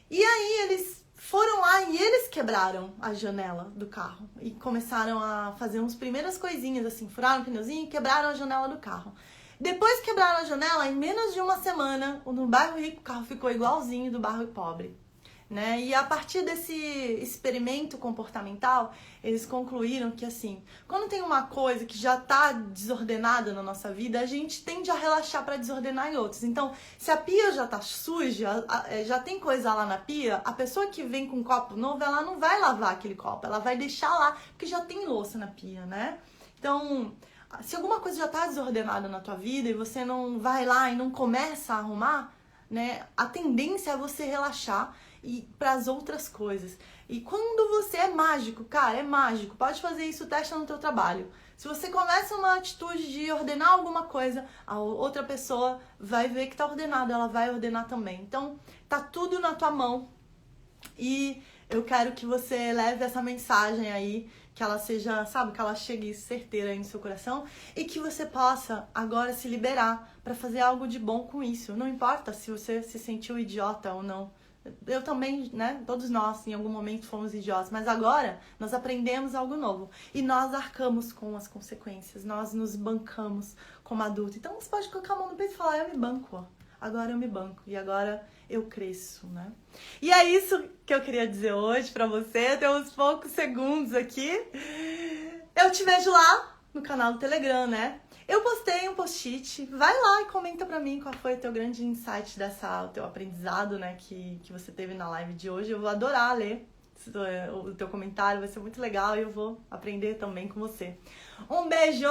E aí, eles foram lá e eles quebraram a janela do carro. E começaram a fazer umas primeiras coisinhas, assim, furaram o pneuzinho e quebraram a janela do carro. Depois que quebraram a janela, em menos de uma semana, no bairro rico, o carro ficou igualzinho do bairro pobre. Né? E a partir desse experimento comportamental, eles concluíram que, assim, quando tem uma coisa que já está desordenada na nossa vida, a gente tende a relaxar para desordenar em outros. Então, se a pia já está suja, já tem coisa lá na pia, a pessoa que vem com um copo novo, ela não vai lavar aquele copo, ela vai deixar lá, porque já tem louça na pia, né? Então, se alguma coisa já está desordenada na tua vida e você não vai lá e não começa a arrumar, né? A tendência é você relaxar e para as outras coisas. E quando você é mágico, cara, é mágico, pode fazer isso, testa no teu trabalho. Se você começa uma atitude de ordenar alguma coisa, a outra pessoa vai ver que tá ordenado, ela vai ordenar também. Então, tá tudo na tua mão. E eu quero que você leve essa mensagem aí, que ela seja, sabe, que ela chegue certeira aí no seu coração e que você possa agora se liberar para fazer algo de bom com isso. Não importa se você se sentiu idiota ou não. Eu também, né? Todos nós em algum momento fomos idiotas, mas agora nós aprendemos algo novo e nós arcamos com as consequências, nós nos bancamos como adulto. Então você pode colocar a mão no peito e falar, eu me banco, ó. Agora eu me banco e agora eu cresço, né? E é isso que eu queria dizer hoje pra você. Tem uns poucos segundos aqui. Eu te vejo lá no canal do Telegram, né? Eu postei um post-it, vai lá e comenta pra mim qual foi o teu grande insight o teu aprendizado, né, que você teve na live de hoje. Eu vou adorar ler o teu comentário, vai ser muito legal e eu vou aprender também com você. Um beijo!